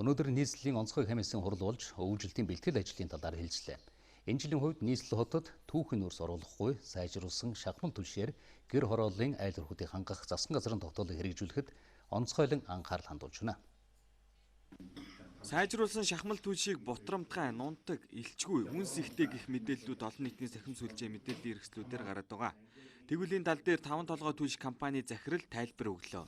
Өнөөдөр нийслэлийн онцгой комиссийн хурал болж өвжилтийн бэлтгэл ажлын талаар хэлжлээ. Энэ жилийн хувьд нийслэл хотод түүхийн нөөц оруулахгүй сайжруулсан шахмал түлшээр гэр хорооллын айл өрхүүдийг хангах засгийн газрын тогтоолыг хэрэгжүүлэхэд онцгойлон анхаарал хандуулж байна. Сайжруулсан шахмал түлшийг бутрамтгай, нунтаг, илчгүй, үнс ихтэй гэх мэдээллүүд олон нийтийн сахим сүлжээ мэдээллийн хэрэгслүүдээр гараад байгаа. Тэгвэл энэ тал дээр 5 толгой түлш компани захирал тайлбар өглөө.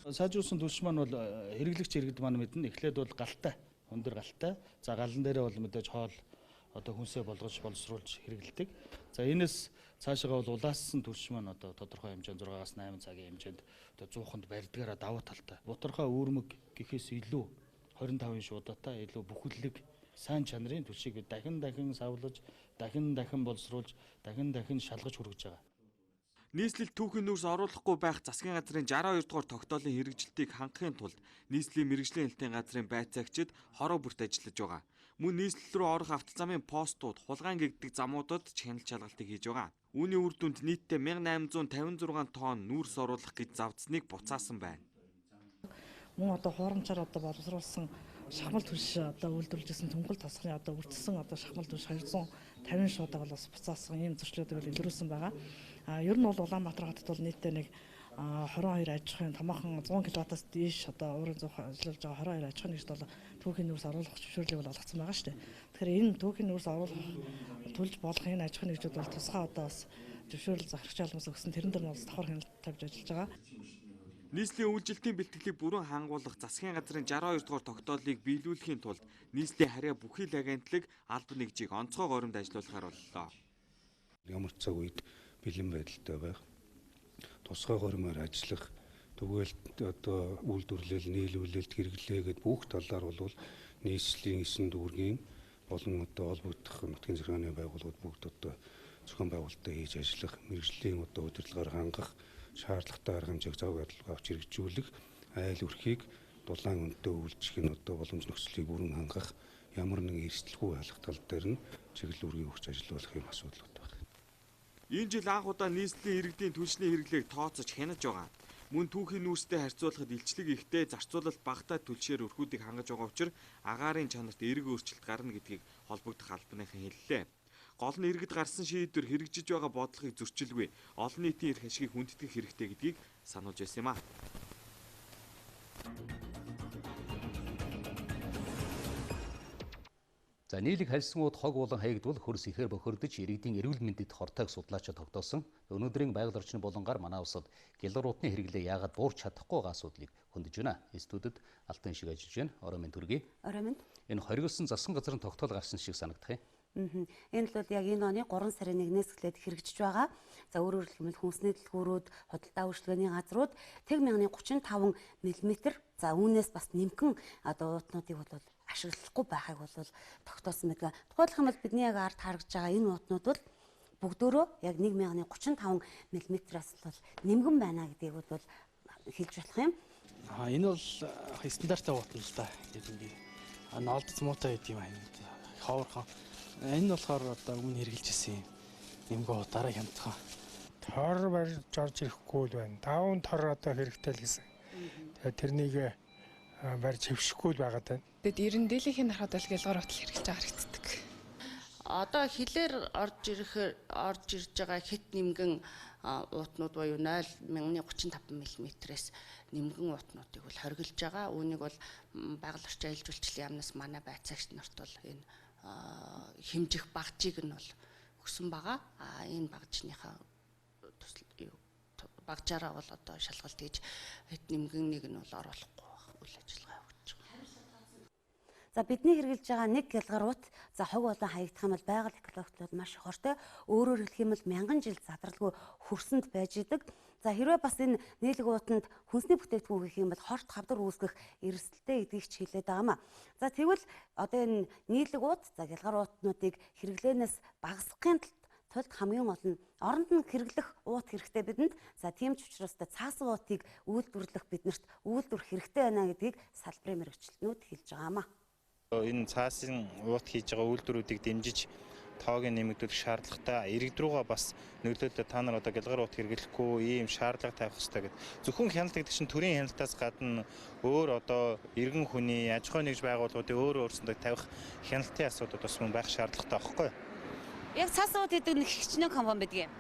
Сайжруулсан түлш маань бол хэрэглэгч иргэд маань мэднэ. Эхлээд бол галтай, өндөр галтай. За галан дээрээ бол мэдээж хоол одоо хүнсээ болгож боловсруулж хэрэглэдэг. За энэс цаашаа бол улаассан түлш маань одоо тодорхой хэмжээнд 6-аас 8 цагийн хэмжээнд одоо 100-нд барьдгаараа давуу талтай. Бутархай үүрмэг гэхээс илүү 25-ын шуудатай, илүү бүхэллэг сайн чанарын түлшийг дахин савлаж, дахин боловсруулж, дахин шалгаж хүргэж байгаа. Нийслэлд түүхийн нөөц оруулахгүй байх засгийн газрын 62 дугаар тогтоолын хэрэгжилтийг хангахын тулд нийслэлийн мэргэжлийн хэлтийн газрын байцаагчид хороо бүрт ажиллаж байгаа. Мөн нийслэл рүү орох автозамын постууд, хулгайн гэгддэг замуудад чанал чалгалтыг хийж байгаа. Үүний үр дүнд нийтдээ 1856 тонн нүүрс оруулах гэж завдсныг буцаасан байна. Мөн одоо хуурамчаар одоо боловсруулсан шахмал түлш одоо үйлдвэрлэжсэн Түнгэл тосгоны одоо үрдсэн одоо шахмал түлш 250 шуудаг бол бас буцаасан ийм зөрчлүүдийг илрүүлсэн байгаа. Ер нь бол Улаанбаатар хотод бол нийтдээ нэг 22 аж ахуйн томоохон 100 кВт-аас дээш одоо уурын зуух ажиллаж байгаа 22 аж ахуйн нэгт бол түүхийн нөөц оруулах зөвшөөрлийг бол олгоцсон байгаа шүү дээ. Тэгэхээр энэ түүхийн нөөц оруулах төлж болох энэ аж ахуйн нэгжүүд бол тусгай одоо бас зөвшөөрөл захирагч алмаас өгсөн тэрэн дээр нь бас давхар хяналт тавьж ажиллаж байгаа. Нийслэлийн үйлчлэлтийн бэлтгэлийг бүрэн хангуулах засгийн газрын 62 дугаар тогтоолыг биелүүлэхийн тулд нийслэлийн харьяа бүхий л агентлаг албан нэгжийг онцгой горимд ажиллуулахаар боллоо. Ямар цаг үед бэлэн байдалтай байх, тусгай горимоор ажиллах, Тэгвэл одоо үйлдвэрлэл, нийлүүлэлт, хэрэглээ гэд бүх талаар бол нийслэлийн эсэн дүүргийн болон одоо холбогдох нутгийн захиргааны байгууллагууд бүгд одоо зохион байгуулалтаа хийж ажиллах, мэргэжлийн одоо удирдлагаар хангах, шаардлагатай арга хэмжээг зав гаргалгаа авч хэрэгжүүлэх, айл өрхийг дулаан өнтөө үйлчлэх нь одоо боломж нөхцөлийг бүрэн хангах, ямар нэгэн эрсдэлгүй байх тал дээр нь чиглэл үүргийг өгч ажиллах юм асуудлууд байна. Энэ жил анх удаа нийслэлийн иргэдийн түлшний хэрэглээг тооцож хянаж байгаа. Мөн түүхийн нүүрстэй харьцуулахад илчлэг ихтэй зарцуулалт багтаа түлшээр өрхүүдийг хангаж байгаа учраас агаарын чанарт эерэг өөрчлөлт гарна гэдгийг холбогдох албаныхан хэллээ. Гол нь иргэд гарсан шийдвэр хэрэгжиж байгаа бодлогыг зөрчилгүй олон нийтийн эрх ашигыг хүндэтгэх хэрэгтэй гэдгийг сануулж байсан юм а. За нийлэг хальсангууд хог болон хаягдвал хөрс ихээр бохирдож иргэдийн эрүүл мэндэд хортойг судлаачид тогтоосон өнөөдрийн байгаль орчны болонгаар манай улсад гялгаруутны хэрэглээ яагаад буурч чадахгүй байгаа асуудлыг хөндөж байна. Студид алтан шиг ажиллаж байна. Орой минь төргий. Орой минь. Энэ хоригдсан засгийн газрын тогтоол гарсан шиг санагдах юм. Энэ л бол яг энэ оны 3 сарын 1-ээс эхлээд хэрэгжиж байгаа. За өөрөөр хэлбэл хүнсний дэлгүүрүүд, худалдаа үйлчилгээний газрууд 1.35 мм за үүнээс бас нэмхэн одоо уутнуудыг бол ашиглахгүй байхыг бол тогтоосон байдаг. Тухайлбал юм бол бидний яг ард харагдж байгаа энэ уутнууд бол бүгдөө яг 1.35 мм-аас бол нэмгэн байна гэдгийг бол хэлж болох юм. Энэ бол стандарттай уутна л да. Ингээд ноолдц муутай гэдэг юм аа. Ховорхон. Энэ нь болохоор одоо өмнө хэрэгжилж ирсэн нэмгэн утаараа хямдхан. Тор барьж орж ирэхгүй л байна. 5 тор одоо хэрэгтэй л гэсэн. Тэгээд тэрнийг барьж хөвшөхгүй л байгаад байна. Тэгэд ерөн дийлэнхийн дарахад бол гялгар утал хэрэгжилж байгаа харагддаг. Одоо хилээр орж ирж байгаа хит нэмгэн уутнууд буюу 0.35 мм-ээс нэмгэн уутнуудыг бол хоригдж байгаа. Үүнийг бол байгаль орчин аялал жуулчлалын яамнаас манай байцаагч нарт бол энэ хэмжих багжийг нь бол өгсөн байгаа. Энэ багжныхаа багжаараа бол одоо шалгалт хийж хит нэмгэннийг нь бол оруулахгүй үйл ажиллагаа явуулж байгаа. За бидний хэрэгжилж байгаа нэг гялгаруут за хог болон хаягдах юм бол байгаль экологт бол маш хортой. Өөрөөр хэлэх юм бол мянган жил задралгүй хөрсөнд байж идэг. За хэрвээ бас энэ нийлэг уутанд хүнсний бүтээгдэхүүн гэх юм бол хорт хавдар үүсгэх эрсдэлтэй гэдгийг ч хэлээд байгаамаа. За тэгвэл одоо энэ нийлэг уут за гялгаруутнуудыг хэрэглээнээс багасгахын тулд хамгийн гол нь оронд нь хэрэглэх уут хэрэгтэй бидэнд. За тийм ч учраас цаасан уутыг үйлдвэрлэх биднэрт үйлдвэр хэрэгтэй байна гэдгийг салбарын мэргэжилтнүүд хэлж байгаамаа. Энэ цаасын уут хийж байгаа үйлдвэрүүдийг дэмжиж тоог нэмэгдүүлэх шаардлагатай иргэд рүүгээ бас нөлөөлөлөө та нар одоо гялгар уут хэрэглэхгүй ийм шаардлага тавих хэрэгтэй гэдэг. Зөвхөн хяналт гэдэг чинь төрийн хяналтаас гадна өөр одоо иргэн хүний аж ахуй нэгж байгууллагуудын өөрсөндөө тавих хяналтын асуудал бас мөн байх шаардлагатай байхгүй юу? Яг цаасан уут хийдэг нэг хичнээн компани байдаг юм.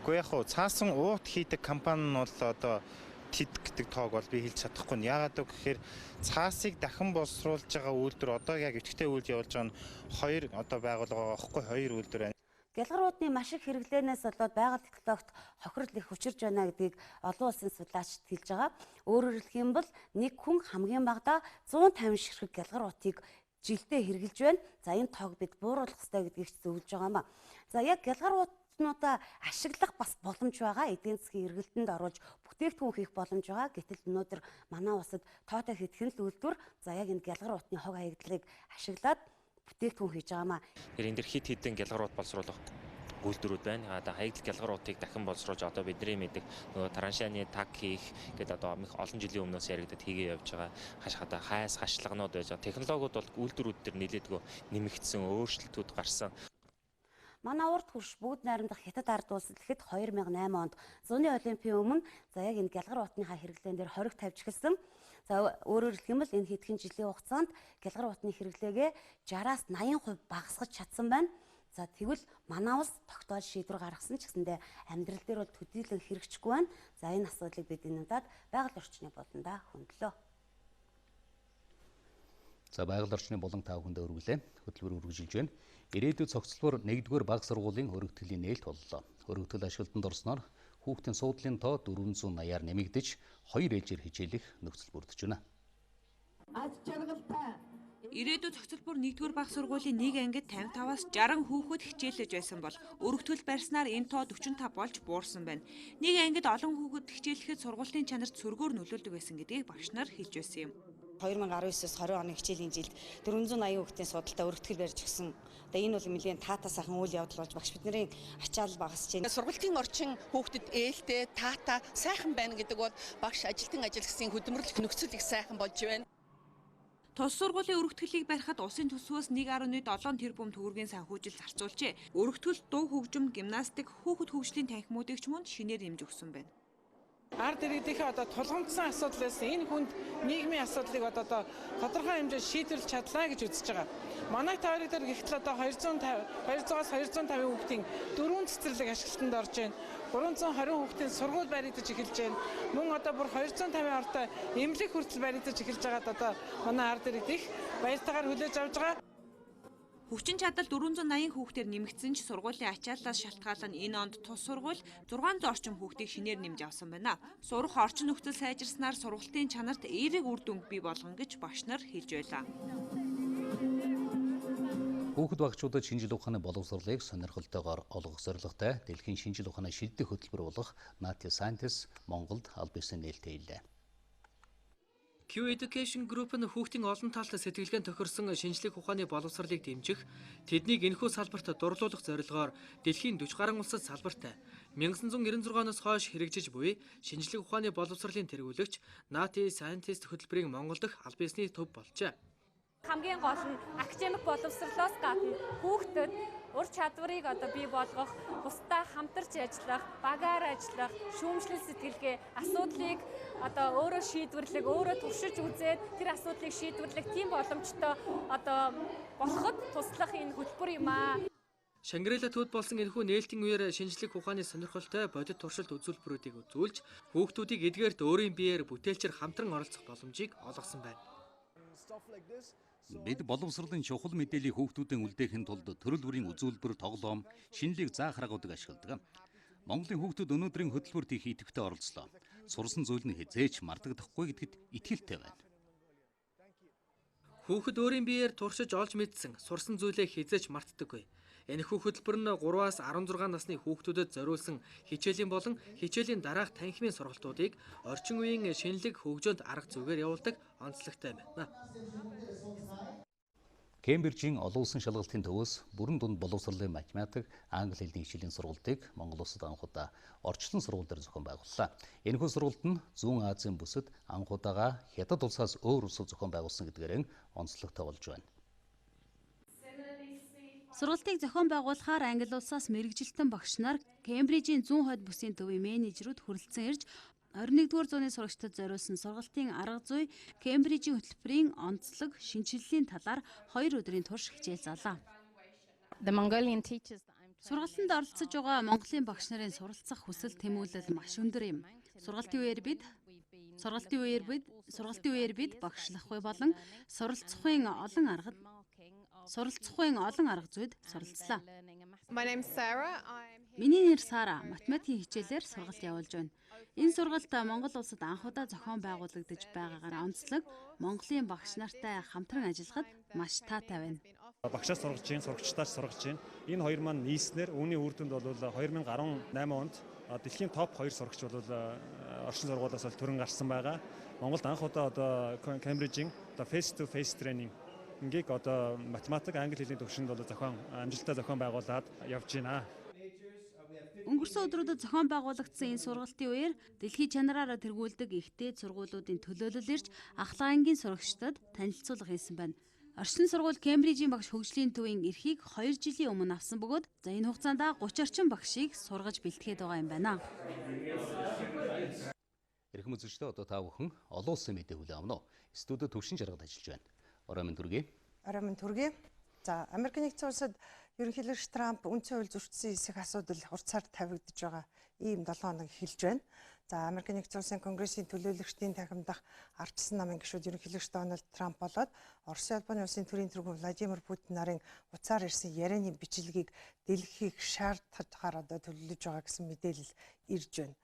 Гэхдээ яг хуу цаасан уут хийдэг компани нь бол одоо тэд гэдэг тоог бол би хэлж чадахгүй. Яагаад гэвэл цаасыг дахин боловсруулж байгаа үйлдвэр одоо яг өчигтэй үйлд явуулж байгаа нь хоёр одоо байгууллага байхгүй хоёр үйлдвэр байна. Гялгаруутны маш их хэрэглээнээс болоод байгаль экологт хохирол их учирж байна гэдгийг олон улсын судлаачид хэлж байгаа. Өөрөөр хэлэх юм бол нэг хүн хамгийн багадаа 150 ширхэг гялгаруутыг жилдээ хэрэгжилж байна. За энэ тоог бид бууруулах хэрэгтэй гэдгийг зөвлөж байгаамаа. За яг гялгаруутнуудаа ашиглах бас боломж байгаа. Эдийн засгийн эргэлтэнд оруулж бүтээгдэхүүн хийх боломж байгаа. Гэтэл өнөөдөр манай улсад тоотой хэдхэн л үйлдвэр за яг энэ гялгаруутны хог хаягдлыг ашиглаад бүтээгдэхүүн хийж байгаамаа. Энэ дэр хит хитэн гялгаруут боловсруулах үйлдвэрүүд байна. Одоо хаягдл гялгаруутыг дахин боловсруулж одоо бидний мэддэг нөгөө траншааны таг хийх гэдэг одоо олон жилийн өмнөөс яригдад хийгээ явж байгаа хашхада хайс хашлагнууд байж байгаа. Технологиуд бол үйлдвэрүүд төр нэлээдгүй нэмэгдсэн, өөрчлөлтүүд гарсан. Манай урд хурш бүгд найрамдах хятад ард улсад ихэд 2008 онд зуны олимпийн өмнө за яг энэ гялгаруутныхаа хэрэглээн дээр хориг тавьж эхэлсэн. За өөрөөр хэлэх юм бол энэ хэдхэн жилийн хугацаанд гялгаруутны хэрэглээгээ 60-аас 80% багасгаж чадсан байна. За тэгвэл манай улс тогтоол шийдвэр гаргасан ч гэсэндээ амьдрал дээр бол төдийлөн хэрэгжихгүй байна. За энэ асуудлыг бид энэ удаад байгаль орчны болондоо хөндлөө. За байгаль орчны болон тав хүндээ өргөлээ. Хөтөлбөр үргэлжилж байна. Ирээдүйд цогцлбор 1-р баг сургуулийн өргөтгөлийн нээлт боллоо. Өргөтгөл ашиглалтанд орсноор хүүхдийн суудлын тоо 480-аар нэмэгдэж 2 ээлжээр хичээлэх нөхцөл бүрдэж байна. Аз жаргалтай Ирээдүйд хөтөлбөр 1-р бага сургуулийн 1 ангид 55-аас 60 хүүхэд хичээлж байсан бол өргөтгөл барьснаар энэ тоо 45 болж буурсан байна. 1 ангид олон хүүхэд хичээлэхэд сургуулийн чанарт сөргөөр нөлөөлдөг байсан гэдгийг багш нар хэлж байсан юм. 2019-с 20 оны хичээлийн жилд 480 хүүхдийн судалтай өргөтгөл барьж өгсөн. Одоо энэ бол нэлээд таатай сайхан үйл явдал болж багш бидний ачаал багасж байна. Сургуулийн орчин хүүхдэд ээлтэй, таатай, сайхан байна гэдэг бол багш ажилтан ажил гэсэн хөдөлмөрлөх нөхцөл их сайхан болж байна. Тус сургуулийн өргөтгөлийг барихад улсын төсвөөс 1.7 тэрбум төгрөгийн санхүүжил зарцуулжээ. Өргөтгөл, дуу хөгжим, гимнастик, хүүхэд хөгжлийн танхимуудыг ч мөн шинээр нэмж өгсөн байна. Ард иргэдийнхээ одоо тулгамдсан асуудлаас энэ хүнд нийгмийн асуудлыг одоо тодорхой хэмжээнд шийдвэрлэж чадлаа гэж үзэж байгаа. Манай тойрог дээр гэтэл одоо 200-аас 250 хүүхдийн дөрвөн цэцэрлэг ашиглалтанд орж байна. 320 хүүхдийн сургууль баригдаж эхэлж байна. Мөн одоо бүр 250 ортой эмнэлэг хүртэл баригдаж эхэлж байгаад одоо манай ард иргэд их баяртайгаар хүлээж авж байгаа. Хүчин чадал 480 хүүхдээр нэмэгдсэн ч сургуулийн ачааллаас шалтгаалan энэ онд тус сургууль 600 орчим хүүхдийг шинээр нэмж авсан байна. Сурах орчин нөхцөл сайжирснаар сургалтын чанарт эерэг үр дүнг бий болгон гэж багш нар хэлж байлаа. Хүүхэд багчуудад шинжил ухааны боловсролыг сонирхолтойгоор олгох зорилготой дэлхийн шинжил ухааны шилдэг хөтөлбөр болох МОngolian Scientists Монголд аль биесийн нээлттэй хэллээ. Q Education Group нь хүүхдийн олон талтай сэтгэлгээнд тохирсон шинжлэх ухааны боловсролыг дэмжих, тэднийг энэхүү салбарт дурлуулах зорилгоор дэлхийн 40 гаруй улсад салбартай 1996 оноос хойш хэрэгжиж буй шинжлэх ухааны боловсролын тэргүүлэгч MOngolian Scientists хөтөлбөрийн Монгол дахь аль биесний төв болжээ. Хамгийн гол нь академик боловсролоос гадна хүүхдэд ур чадварыг бий болгох, бусдаа хамтарч ажиллах, багаар ажиллах, шүүмжлэл сэтгэлгээ, асуудлыг өөрөө шийдвэрлэх, өөрөө туршиж үзээд тэр асуудлыг шийдвэрлэх тийм боломжтой болоход туслах энэ хөтөлбөр юм аа. Шангрила төд болсон энэхүү нээлтийн үеэр шинжлэх ухааны сонирхолтой бодит туршилт үзүүлбэрүүдийг үзүүлж, хүүхдүүдийг эдгээрт өөрийн биеэр бүтээлчээр хамтран оролцох боломжийг олгосон байна. Бид боловсролын чухал мэдээллийг хүүхдүүдийн үлдээхийн тулд төрөл бүрийн үзүүлбэр, тоглоом, шинэлийг заах аргуудыг ашигладаг. Монголын хүүхдүүд өнөөдрийн хөтөлбөрт их идэвхтэй оролцлоо. Сурсан зүйл нь хязгаарч мартагдахгүй гэдэгт итгэлтэй байна. Хүүхэд өөрийн биеэр туршиж олж мэдсэн, сурсан зүйлээ хязгаарч мартдаггүй. Энэхүү хөтөлбөр нь 3-аас 16 насны хүүхдүүдэд зориулсан хичээлийн болон хичээлийн дараах танхимын сургалтуудыг орчин үеийн шинэлэг хөгжөөнд арга зүйгээр явуулдаг онцлогтой байна. Кембрижийн олон улсын шалгалтын төвөөс бүрэн дунд боловсролын математик, англи хэлний хичээлийн сургалтыг Монгол улсад анх удаа орчлон сургууль дээр зохион байгууллаа. Энэхүү сургалт нь Зүүн Азийн бүсэд анх удаага хятад улсаас өөр улсад зохион байгуулсан гэдгээр онцлогтой болж байна. Сургалтыг зохион байгуулахаар англи улсаас мэрэгжилтэн багш нар Кембрижийн зүүн хойд бүсийн төвийн менежерүүд хүрэлцэн ирж 21-р зууны сурагчдад зориулсан сургалтын арга зүй Кембрижийн хөтөлбөрийн онцлог шинжиллийн талаар 2 өдрийн турш хичээл заалаа. Сургалтанд оролцож байгаа Монголын багш нарын суралцах хүсэл тэмүүлэл маш өндөр юм. Сургалтын үеэр бид багшлахгүй болон суралцахын олон арга зүйд суралцлаа. Миний нэр Сара, математикийн хичээлээр сургалт явуулж байна. Энэ сургалт Монгол улсад анх удаа зохион байгуулагдаж байгаагаар онцлог, Монголын багш нартай хамтран ажиллахад маш таатай байна. Багшаас сургаж чинь, сурагчдаас сургаж чинь. Энэ хоёр маань нийснэр үүний үр дүнд бол 2018 онд дэлхийн топ 2 сурагч бол орчин сургуулиас төрөн гарсан байгаа. Монголд анх удаа Кембрижийн face to face training ингийг математик, англи хэлний төвшөнд амжилттай зохион байгуулад явж байна. Өнгөрсөн өдрүүдэд зохион байгуулагдсан энэ сургалтын үеэр дэлхийн чанараараа тэргүүлдэг ихтэй сургуулиудын төлөөлөл ирж ахлагангийн сурагчдад танилцуулга хийсэн байна. Орчин сургууль Кембрижийн багш хөгжлийн төвийн эрхийг 2 жилийн өмнө авсан бөгөөд энэ хугацаанд 30 орчим багшийг сургаж бэлтгээд байгаа юм байна. Эрхэм үзэгчдээ одоо та бүхэн олон улсын мэдээ хүлээн авна уу? Студид төвшин жаргад ажиллаж байна. Орой минь түргэе. За, Америк нэгдсэн улсад ерөнхийлөгч Трамп үндсэн хууль зөрчсөн хэсэг асуудал хурцаар тавигдж байгаа ийм 7 хоног эхэлж байна. За, Америк нэгдсэн улсын Конгрессийн төлөөлөгчдийн танхимдах ардчсан намын гишүүд ерөнхийлөгч Дональд Трамп болоод Оросын албаны улсын төрийн тэргүүн Владимир Путин нарын уцаар ирсэн ярианы бичлэгийг дэлгэхийг шаардлагаар төлөвлөж байгаа гэсэн мэдээлэл ирж байна.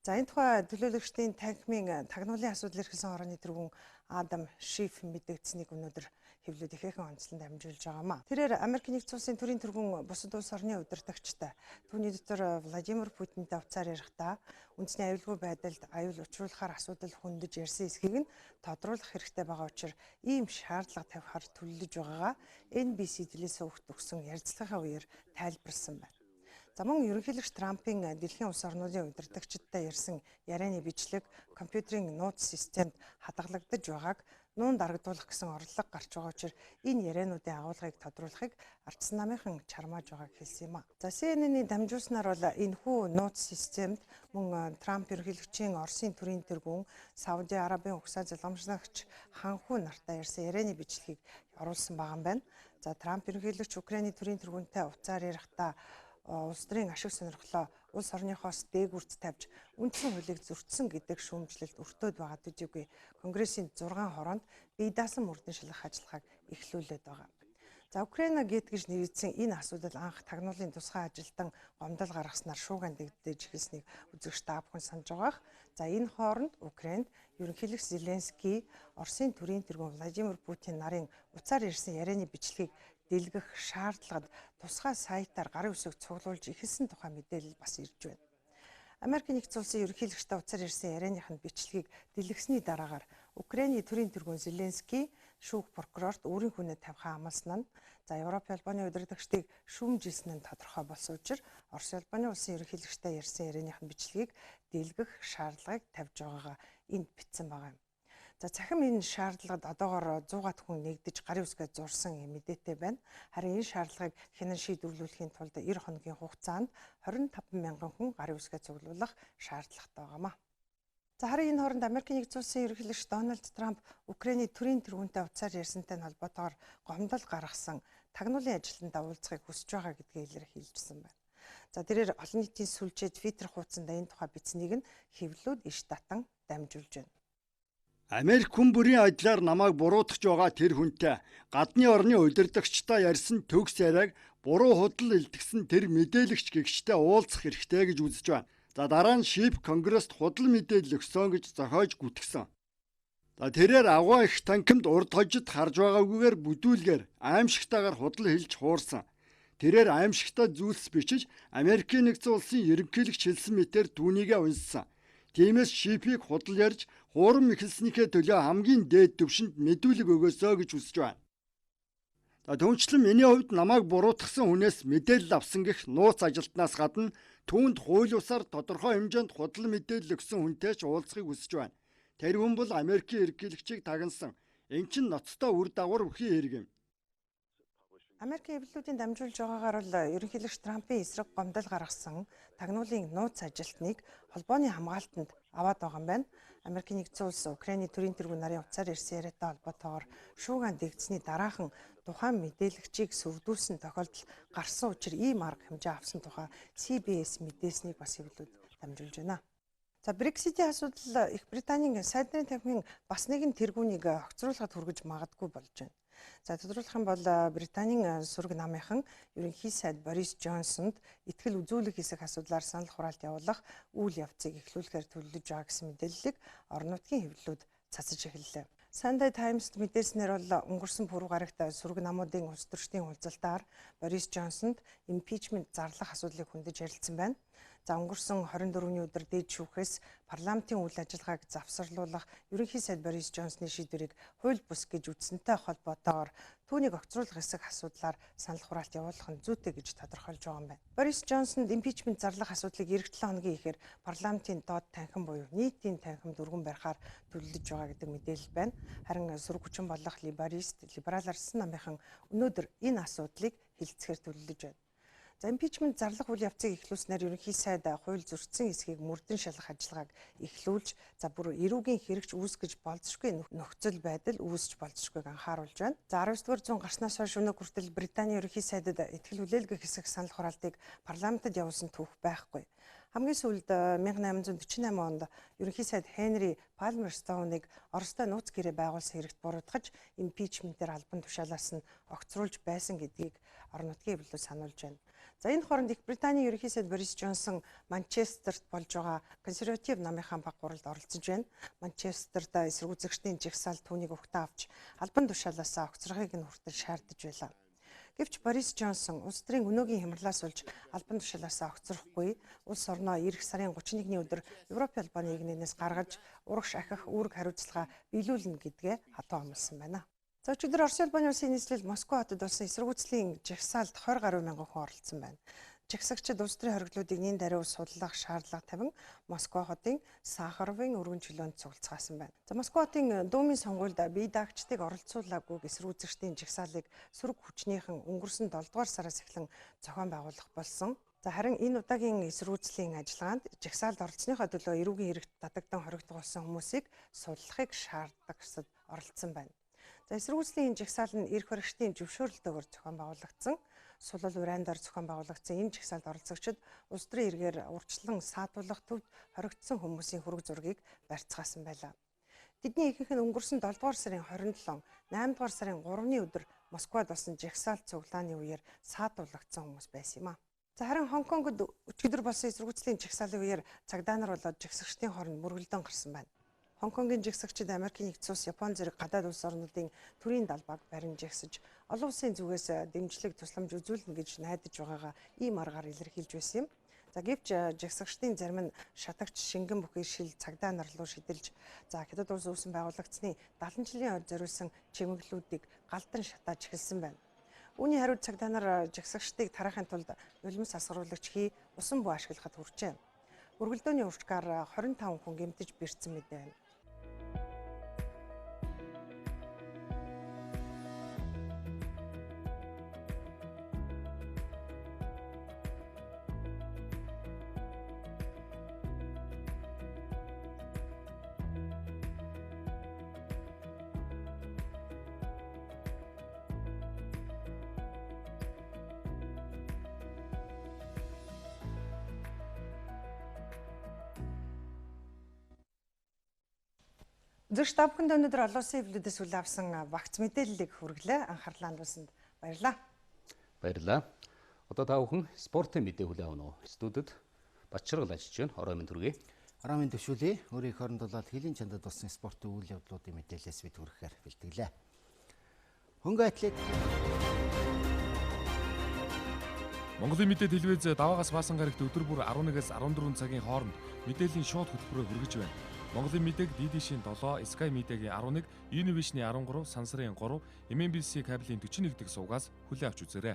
За, энэ тухай төлөөлөгчдийн танхимын тагнуулын асуудал эрхэлсэн хорооны тэргүүн Адам Шиф мэдэгдсэнийг өнөөдөр хэвлүүд ихээхэн онцлон дамжуулж байгаамаа. Тэрээр Америк нэгдсэн улсын төрийн тэргүүн бусад улс орны удирдагчтай түүний дотор Владимир Путинтэй уцаар ярихдаа үндэсний аюулгүй байдалд аюул учруулахаар асуудал хөндөж ярьсан эсхийг нь тодруулах хэрэгтэй байгаа учраас ийм шаардлага тавихаар төлөвлөж байгаагаа NBC телевизээс өгсөн ярилцлагын үеэр тайлбарласан байна. За мөн ерөнхийлөгч Трампын дэлхийн улс орнуудын удирдагчдтай ярьсан ярианы бичлэг компьютерийн нууц системд хадгалагдаж байгааг нүүн дарагдуулах гэсэн орлого гарч байгаа учраас энэ яриануудын агуулгыг тодруулахыг ардсан намынхан чармааж байгааг хэлсэн юм а. За CNN-ийн дамжуулснаар бол энэхүү нууц системд мөн Трамп ерөнхийлөгчийн Оросын төрийн тэргүүн Сауди Арабын угсаа залгамжлагч ханхүү нартай ярьсан ярианы бичлэгийг оруулсан байгаа юм байна. За Трамп ерөнхийлөгч Украиний төрийн тэргүүнтэй уцаар ярихдаа улс төрийн ашиг сонирхлоо улс орныхоос дээгүрт тавьж үндсэн хуулийг зөрчсөн гэдэг шүүмжлэлд өртөөд байгаа төдийгүй Конгрессийн 6 хороонд бие даасан мөрдөн шалгах ажиллагааг эхлүүлээд байгаа. За Украина гэд гэж нэрийдсэн энэ асуудал анх тагнуулын тусгай ажилтан гомдол гаргаснаар шууган дэгдэж эхэлснийг үзэгч та бүхэн санаж байгаах. За энэ хооронд Украинд ерөнхийлөгч Зеленский Оросын төрийн тэргүүн Владимир Путин нарын уцаар ирсэн ярианы бичлэгийг дэлгэх шаардлагад тусгай сайтаар гарын үсэг цуглуулж эхэлсэн тухай мэдээлэл бас ирж байна. Америк нэгдсэн улсын ерөнхийлөгчтэй уцаар ирсэн ярианыхын бичлэгийг дэлгэсний дараагаар Украиний төрийн тэргүүн Зеленский шүүх прокурорт өөрийн хүнээ тавихаа амласан нь Европ Албаны удирдагчдыг шүүмжилсэн нь тодорхой болсон учраас Орос Албаны улсын ерөнхийлөгчтэй ярьсан ярианыхын бичлэгийг дэлгэх шаардлагыг тавьж байгаагаа энд бичсэн байгаа юм. За цахим энэ шаардлагад одоогоор 100-аад хүн нэгдэж гарын үсгээ зурсан мэдээтэй байна. Харин энэ шаардлагыг хянан шийдвэрлэхийн тулд 90 хоногийн хугацаанд 25 мянган хүн гарын үсгээ цуглуулах шаардлагатай байгаамаа. За харин энэ хооронд Америк нэгдсэн улсын ерөнхийлөгч Дональд Трамп Украиний төрийн тэргүүнтэй уцаар ярьсантай холбоотойгоор гомдол гаргасан тагнуулын ажилтнанд уулзахыг хүсэж байгаа гэдгийг илэрхийлжсэн байна. За тэрээр олон нийтийн сүлжээ Twitter хуудсанд энэ тухай бичсэнийг нь хэвлэлүүд иш татан дамжуулж байна. Америк хүн бүрийн адилаар намайг буруутгаж байгаа тэр хүнтэй гадны орны удирдагчтай ярьсан төгс яриаг буруу худал илтгэсэн тэр мэдээлэгч гэгчтэй уулзах хэрэгтэй гэж үзэж байна. За дараа нь Шиф Конгресст худал мэдээлэл өгсөн гэж зохиож гүтгсэн. За тэрээр агуу их танхимд урд хожид харж байгаагүйгээр бүдүүлгээр аимшигтайгаар худал хэлж хуурсан. Тэрээр аимшигтай зүйлс бичиж Америкийн нэгдсэн улсын ерөнхийлөгч хэлсэн мэтээр түүнийгээ унссан. Тиймээс Шифийг худал ярьж хуурам эхэлснийхээ төлөө хамгийн дээд түвшинд мэдүүлэг өгөөсөө гэж хүсэж байна. За түүнчлэн миний хувьд намайг буруутгасан хүнээс мэдээлэл авсан гэх нууц ажилтнаас гадна түүнд хууль ёсоор тодорхой хэмжээнд худал мэдээлэл өгсөн хүнтэй ч уулзахыг хүсэж байна. Тэр хүн бол Америкийн ерөнхийлөгчийг тагнасан. Энэ чинь ноцтой үр дагавар бүхий хэрэг юм. Америкийн хэвлэлүүдийн дамжуулж байгаагаар бол ерөнхийлөгч Трампын эсрэг гомдол гаргасан тагнуулын нууц ажилтныг холбооны хамгаалтанд аваад байгаа юм байна. Америкийн нэгдсэн улс Украиний төрийн тэргүүн нарын уцаар ирсэн яриатай холбоотойгоор шууган дэгдсэний дараахан тухайн мэдээлэгчийг сүрдүүлсэн тохиолдол гарсан учраас ийм арга хэмжээ авсан тухай CBS мэдээснийг бас хэвлэлүүд дамжуулж байна. За Брекситийн асуудал Их Британийн сайд нарын танхимын бас нэгэн тэргүүнийг огцруулахад хүргэж магадгүй болж байна. За тодруулах юм бол Британийн сүрэг намынхан ерөнхий сайд Борис Джонсонд итгэл үзүүлэх хэсэг асуудлаар санал хураалт явуулах үйл явцыг эхлүүлэхээр төлөвлөж байгаа гэсэн мэдээллийг орон нутгийн хэвлэлүүд цацаж эхэллээ. Sunday Times мэдээснээр бол өнгөрсөн пүрэв гарагт сүрэг намуудын улс төрчдийн уулзалтаар Борис Джонсонд импичмент зарлах асуудлыг хөндөж ярилцсан байна. За өнгөрсөн 24-ний өдөр дээд шүүхээс парламентын үйл ажиллагааг завсарлуулах ерөнхий сайд Борис Джонсны шийдвэрийг хууль бус гэж үзсэнтэй холбоотойгоор түүнийг огцруулах хэсэг асуудлаар санал хураалт явуулах нь зүйтэй гэж тодорхойлж байгаа юм байна. Борис Джонсонд импичмент зарлах асуудлыг эх 7 хоногийн ихээр парламентын доод танхим буюу нийтийн танхимд өргөн барихаар төлөвлөж байгаа гэдэг мэдээлэл байна. Харин сүрэг хүчин болох либерал арсан намынхан өнөөдөр энэ асуудлыг хилцэхээр төлөвлөж байна. За импичмент зарлах үйл явцыг эхлүүлснээр ерөнхий сайд хууль зөрчсөн хэсгийг мөрдөн шалгах ажиллагааг эхлүүлж за бүр эрүүгийн хэрэгч үүсгэж болзошгүй нөхцөл байдал үүсч болзошгүйг анхааруулж байна. За 19-р зуун гарснаас хойш өнөө хүртэл Британий ерөнхий сайдад итгэл хүлээлгэх хэсэг санал хураалтыг парламентод явуулсан түүх байхгүй. Хамгийн сүүлд 1848 онд ерөнхий сайд Хенри Палмерстоуныг Оростой нууц гэрээ байгуулсан хэрэгт буруутгаж импичментээр албан тушаалаас нь огцруулж байсан гэдгийг орон нутгийн хэвлэлүүд сануулж байна. За энэ хооронд Их Британий ерөнхий сайд Борис Джонсон Манчестерт болж байгаа консерватив намынхаа баг гуралд оролцож байна. Манчестерт эсэргүүцэгчдийн жагсаал түүнийг өгтөө авч албан тушаалаас огцрохыг нь хүртэл шаардаж байлаа. Гэвч Борис Джонсон улс төрийн өнөөгийн хямралаас болж албан тушаалаас огцрохгүй улс орноо эх сарын 31-ний өдөр Европын албаны игнээс гаргаж урагш ахих үүрэг хариуцлага биелүүлнэ гэдгээ хатуу амласан байна. За өчигдөр Орос улбаны улсын нийслэл Москва хотод болсон эсэргүүцлийн жагсаалд 20 гаруй мянган хүн оролцсон байна. Жагсагчид улс төрийн хоригдлуудыг нэн даруй судлах шаардлага тавин Москва хотын Сахаровын өргөн чөлөөнд цуглацгаасан байна. За Москва хотын Думын сонгуульд бие даагчдыг оролцуулаагүй эсэргүүцэгчдийн жагсаалыг сөрөг хүчнийхэн өнгөрсөн 7 дугаар сараас эхлэн зохион байгуулах болсон. За харин энэ удаагийн эсэргүүцлийн ажиллагаанд жагсаалд оролцсоныхоо төлөө эрүүгийн хэрэгт татагдан хоригдох болсон хүмүүсийг судлахыг шаарддаг гэсэд оролцсон байна. За эсэргүүцлийн жагсаал нь эрх баригчдын зөвшөөрлөлтөөр зохион байгуулагдсан. Сулал урайндаар зохион байгуулагдсан энэ жагсаалд оролцогчид улс төрийн иргээр урьдчилан саатуулах төвд хоригдсон хүмүүсийн хүрэг зургийг барьцгаасан байлаа. Тэдний ихэнх нь өнгөрсөн 7 дугаар сарын 27, 8 дугаар сарын 3-ны өдөр Москвад болсон жагсаал цуглааны үеэр саатуулагдсан хүмүүс байсан юм а. За харин Хонконгод өчигдөр болсон эсэргүүцлийн жагсаалын үеэр цагдаа нар болоод жагсагчдын хооронд мөргөлдөөн гарсан байна. Хонконгийн жагсагчид Америкийн нэгдсэн улс, Япон зэрэг гадаад улс орнуудын төрийн далбааг барин жагсаж, олон улсын зүгээс дэмжлэг тусламж үзүүлнэ гэж найдаж байгаагаа ийм аргаар илэрхийлж байсан юм. За гэвч жагсагчдын зарим нь шатагч шингэн бүхий шил цагдаа нар руу шидэлж, за хятад улс үүсэн байгуулагчны 70 жилийн ойд зориулсан чимэглэлүүдийг галдан шатааж эхэлсэн байна. Үүний хариуд цагдаа нар жагсагчдыг тарахын тулд нулимс асгаруулагч хий усан буу ашиглахад хүрчээ. Мөргөлдөөний урьдчилгаар 25 хүн гэмтэж бэрцсэн мэт байна. Зөвхөн та бүхэнд өнөөдөр олон улсын хэвлэлүүдээс үл авсан багц мэдээллийг хүргэлээ. Анхаарлаа хандуулсанд баярлалаа. Баярлалаа. Одоо та бүхэн спортын мэдээ хүлээн авах нь студид Бачиргал ажиллаж байна. Орой минь түргэе. Орой минь төвшүүлье. Өөрийн хооронд болоод хэлийн чандад болсон спортын үйл явдлуудын мэдээлэлээс бид хүрэхээр бэлтгэлээ. Хөнгө атлет Монголын мэдээ телевиз даваагаас баасан гарагт өдөр бүр 11-ээс 14 цагийн хооронд мэдээллийн шууд хөтөлбөрөөр хүргэж байна. Монголын мэдээг DD-шийн 7, Sky Media-гийн 11, Univision-ийн 13, Сансарын 3, MNBC кабелийн 41 дэх сувгаас хүлээн авч үзээрэй.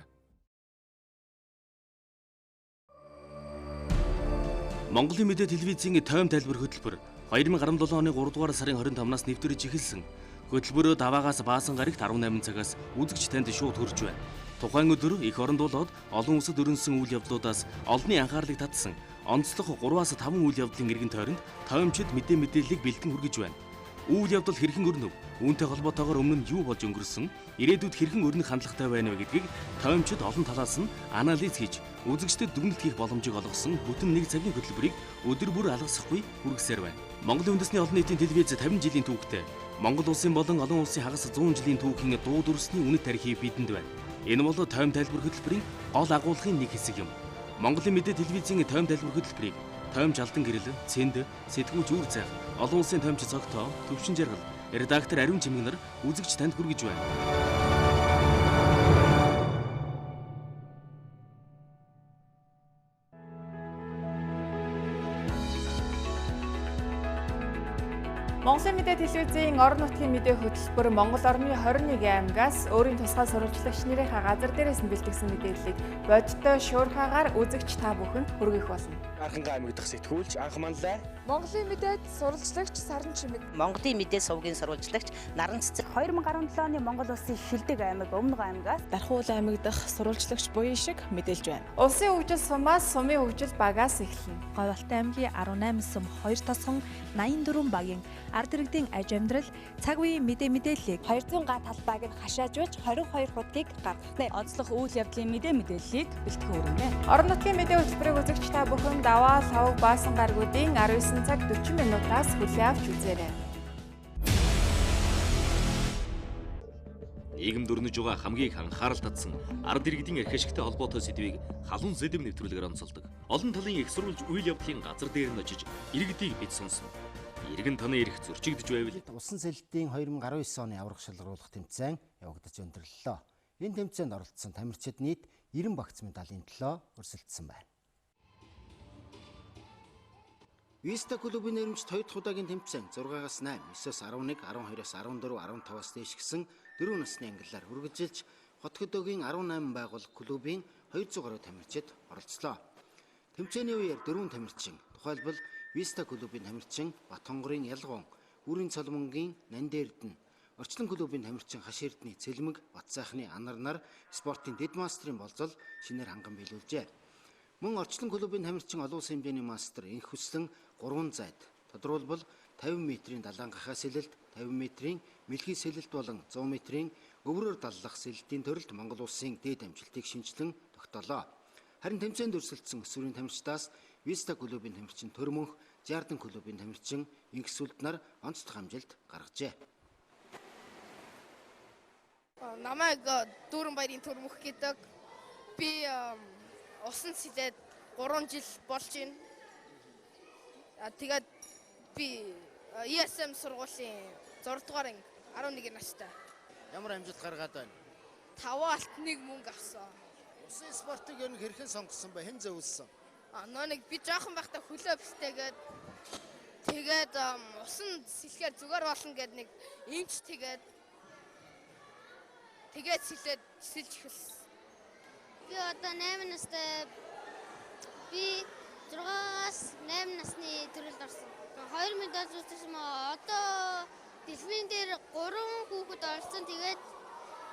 Монголын мэдээ телевизийн тойм тайлбар хөтөлбөр 2017 оны 3 дугаар сарын 25-наас нэвтрэж эхэлсэн. Хөтөлбөрөө даваагаас баасан гарагт 18 цагаас үзэгч танд шууд хүрч байна. Тухайн өдөр эх оронд болоод олон улсад өрнөсөн үйл явдлуудаас олонний анхаарлыг татсан онцлог 3-5 үйл явдлын эргэн тойронд тоймчид мэдээллийг бэлдэн хүргэж байна. Үйл явдал хэрхэн өрнөв? Үүнтэй холбоотойгоор өмнө нь юу болж өнгөрсөн? Ирээдүйд хэрхэн өрнөх хандлагатай байна вэ гэдгийг тоймчид олон талаас нь анализ хийж, үзэгчдэд дүгнэлт хийх боломжийг олгосон бүтэн 1 цагийн хөтөлбөрийг өдөр бүр алгасахгүй хүргэсээр байна. Монголын үндэсний олон нийтийн телевиз 50 жилийн түүхтэй, Монгол улсын болон олон улсын хагас 100 жилийн түүхийн дуу дүрсний үнэт тарихыг бидэнд байна. Энэ бол тойм тайлбар хөтөлбөрийн гол агуулгын нэг хэсэг юм. Монголын мэдээ телевизийн тойм тайлбар хөтөлбөрийг тоймч алдан гэрэл, цэнд, сэтгүүлч үр цайх, олон улсын тоймч цогтоо, төвшин жаргал, редактор Ариун Чимгэнэр үзэгч танд хүргэж байна. Монголын мэдээ телевизийн орон нутгийн мэдээ хөтөлбөр Монгол орны 21 аймагаас өөрийн тусгай сурвалжлагч нарынхаа газар дээрээс нь бэлтгэсэн мэдээллийг бодиттой шуурхаагаар үзэгч та бүхэнд хүргэх болно. Анхангаа аймаг дахь сэтгүүлч анх манлай Монголын мэдээд сурвалжлагч Саран Чимэг. Монголын мэдээ сувгийн сурвалжлагч Наран Цэцэг. 2017 оны Монгол Улсын шилдэг аймаг Өмнөг аймагаас Дархуул аймаг дахь сурвалжлагч буян шиг мэдээлж байна. Улсын хөгжил сумаас сумын хөгжил багаас эхэлнэ. Говьалтай аймгийн 18 сум 2 тосгон 84 багийн ард иргэдийн аж амьдрал Цагийн мэдээллийг 200 га талбайг нь хашаажуулж 22 хуудгийг гаргахнэ. Онцлог үйл явдлын мэдээллийг бэлтгэн өргөнэ. Орон нутгийн мэдээ хөтөлбөрийг үзэгч та бүхэн даваа лав баасан гаргуудын 19 цаг 40 минутаас хүлээн авч үзээрэй. Нийгэм дөрнөж байгаа хамгийн их анхаарал татсан ард иргэдийн эрх ашигтай холбоотой сэдвийг халуун зэдэм нэвтрүүлгээр онцолдог. Олон талын их сурвалж үйл явдлын газар дээр нь очиж иргэдийг бид сонсно. Иргэн таны эрх зөрчигдөж байвал усан сэлэлтийн 2019 оны аврах шалгаруулах тэмцээн явагдаж өндөрлөлөө. Энэ тэмцээнд оролцсон тамирчид нийт 90 багц медалийн төлөө өрсөлдсөн байна. Виста клубын нэрмжт 2 дахь удаагийн тэмцээн 6-аас 8, 9-өөс 11, 12-оос 14, 15-аас дээш гэсэн 4 насны ангиллаар үргэлжилж хот хөдөөгийн 18 байгууллага клубын 200 гаруй тамирчид оролцлоо. Тэмцээний үеэр 4 тамирчин, тухайлбал Виста клубын тамирчин Батонгорын Ялгуун, Үрийн Цолмонгийн Нандердэн, Орчлон клубын тамирчин Хаширдны Цэлмэг, Батсайхны Анарнаар спортын дэд мастрын болзол шинээр ханган биелүүлжээ. Мөн Орчлон клубын тамирчин олон улсын хэмжээний мастер инх хүслэн 3 зайд, тодорхойлбол 50 метрийн далаангахаа сэлэлт, 50 метрийн мэлхий сэлэлт болон 100 метрийн өврөөр даллах сэлэлтийн төрөлд Монгол улсын дээд амжилтыг шинжилэн тогтоолоо. Харин тэмцээнд өрсөлдсөн өсвөрийн тамирчдаас Виста клубын тамирчин Төрмөнх, Жардан клубын тамирчин Инхсүлд нар онцлог амжилт гаргажээ. Намайг Дүүрэн баярын Төрмөнх гэдэг. Би усан сэлээд 3 жил болж байна. Тэгээд би ESM сургуулийн 6 дугаар анги 11 настай. Ямар амжилт гаргаад байна? 5 алт 1 мөнгө авсан. Усан спортыг ер нь хэрхэн сонгосон бэ? Хэн зөвлөсөн? Нэг би жоохон байхдаа хөлөө бэлтээгээд тэгээд усан сэлэхээр зүгээр болно гэд нэг эмч тэгээд сэлж эхэлсэн. Би одоо 8 настай. Би 6-аас 8 насны төрөлд орсон. 2 медаль зүтгэсэн маа. Одоо дэлхийн дээр 3 хүүхэд орсон. Тэгээд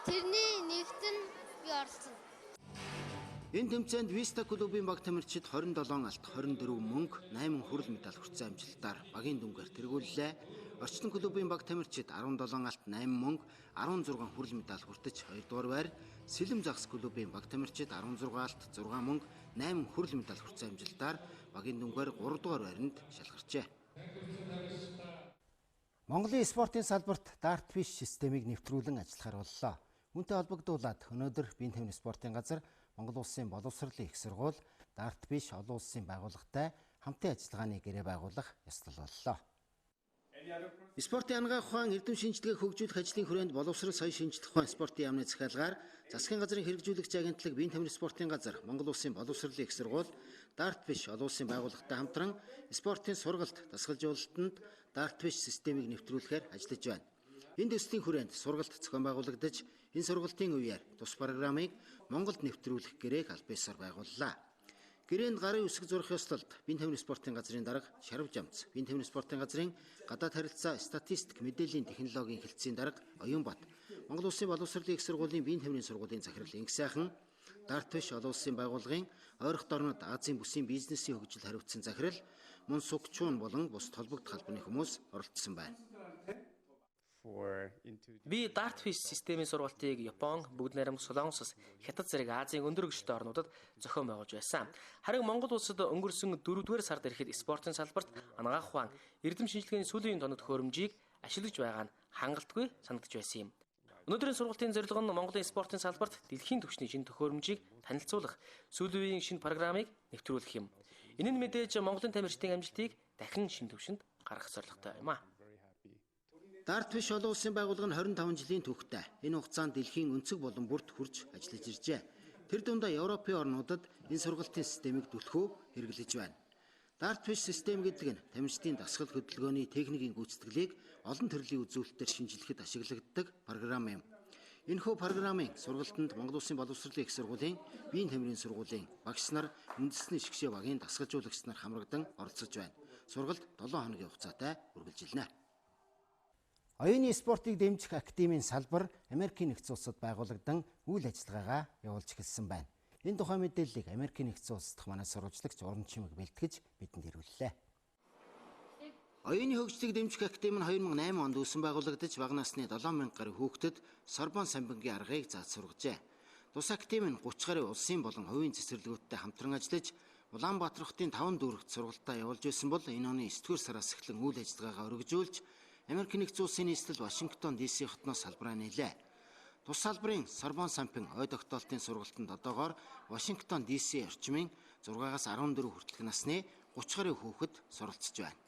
тэрний нэгт нь би орсон. Энэ тэмцээнд Виста клубын баг тамирчид 27 алт, 24 мөнгө, 8 хүрэл медаль хүртсэн амжилтаар багийн дүнгээр тэргүүллээ. Орчлон клубын баг тамирчид 17 алт, 8 мөнгө, 16 хүрэл медаль хүртэж 2 дугаар байр, Сэлэм загас клубын баг тамирчид 16 алт, 6 мөнгө, 8 хүрэл медаль хүртсэн амжилтаар багийн дүнгээр 3 дугаар байранд шалгарчээ. Монголын спортын салбарт дарт биш системийг нэвтрүүлэн ажиллахаар боллоо. Үүнтэй холбогдуулаад өнөөдөр биеийн төвийн спортын газар Монгол улсын боловсролын их сургууль дарт биш олон улсын байгууллагатай хамтын ажиллагааны гэрээ байгуулах ёслол боллоо. Спортын ангаах ухаан эрдэм шинжилгээг хөгжүүлэх ажлын хүрээнд боловсрол соёл шинжилэх ухаан спортын яамны захиалгаар засгийн газрын хэрэгжүүлэгч агентлаг биеийн төвийн спортын газар Монгол улсын боловсролын их сургууль дарт биш олон улсын байгууллагатай хамтран спортын сургалт дасгалжуулалтанд дарт биш системийг нэвтрүүлэхээр ажиллаж байна. Энэ төслийн хүрээнд сургалт зохион байгуулагдаж энэ сургалтын үеэр тус программыг Монголд нэвтрүүлэх гэрээг аль биесээр байгууллаа. Гэрээнд гарын үсэг зурх ёслолд биеийн төвийн спортын газрын дарга Шарав Жамц, биеийн төвийн спортын газрын гадаад харилцаа статистик мэдээллийн технологийн хэлтсийн дарга Оюнбат, Монгол улсын боловсролын их сургуулийн биеийн төвийн сургуулийн захирал Инг сайхан, дарт биш олон улсын байгууллагын ойрох орнод Азийн бүсийн бизнесийн хөгжил хариуцсан захирал Мун Сукчун болон бус толбогдох албаны хүмүүс оролцсон байна. Би дарт биш системийн сургалтыг Япон, Бүгд найрамд Солонгосоос Хятад зэрэг Азийн өндөр хөгжилтэй орнуудад зохион байгуулж байсан. Харин Монгол улсад өнгөрсөн 4-р сард ирэхэд спортын салбарт ангаах ухаан, эрдэм шинжилгээний сүүлийн тоног төхөөрөмжийг ашиглаж байгаа нь хангалтгүй санагдаж байсан юм. Өнөөдрийн сургалтын зорилго нь Монголын спортын салбарт дэлхийн түвшний шинэ төхөөрөмжийг танилцуулах, сүүлийн үеийн шинэ программыг нэвтрүүлэх юм. Энэ нь мэдээж Монголын тамирчдын амжилтыг дахин шинэ түвшинд гаргах зорилготой юм а. Дарт биш олон улсын байгууллага нь 25 жилийн түүхтэй. Энэ хугацаанд дэлхийн өнцөг болон бүрд хурж ажиллаж иржээ. Тэр дундаа Европын орнуудад энэ сургалтын системийг түлхүү хэрэглэж байна. Дарт биш систем гэдэг нь тамирчдын дасгал хөдөлгөөний техникийн гүйцэтгэлийг олон төрлийн үзүүлэлтээр шинжилэхэд ашиглагддаг програм юм. Энэхүү программын сургалтанд Монгол улсын боловсролын их сургуулийн, биеийн тамирын сургуулийн багш нар, үндэсний шгшээ багийн дасгалжуулагч нар хамрагдан оролцож байна. сургалт 7 хоногийн хугацаатай үргэлжилнэ. Оюуны спортыг дэмжих академийн салбар Америкийн нэгдсэн улсад байгуулагдсан үйл ажиллагаагаа явуулж эхэлсэн байна. Энэ тухай мэдээллийг Америкийн нэгдсэн улс дахь манай сурвалжлагч Уран Чимэг бэлтгэж бидэнд ирүүллээ. Оюуны хөгжлийг дэмжих академи нь 2008 онд үүсэн байгуулагдаж бага насны 7000 гаруй хүүхдэд Сорбон самбингийн аргыг зааж сургажээ. Тус академи нь 30 гаруй улсын болон хувийн цэцэрлэгүүдтэй хамтран ажиллаж Улаанбаатар хотын 5 дүүрэгт сургалтаа явуулж байсан бол энэ оны 9-р сараас эхлэн үйл ажиллагаагаа өргөжүүлж Америкийн нэгдсэн улсын нийслэл Вашингтон DC хотноос салбараа нийлээ. Тус салбарын Сорбон самбин ой тогтоолтын сургалтанд одоогоор Вашингтон DC орчмын 6-аас 14 хүртэлх насны 30 гаруй хүүхэд суралцж байна.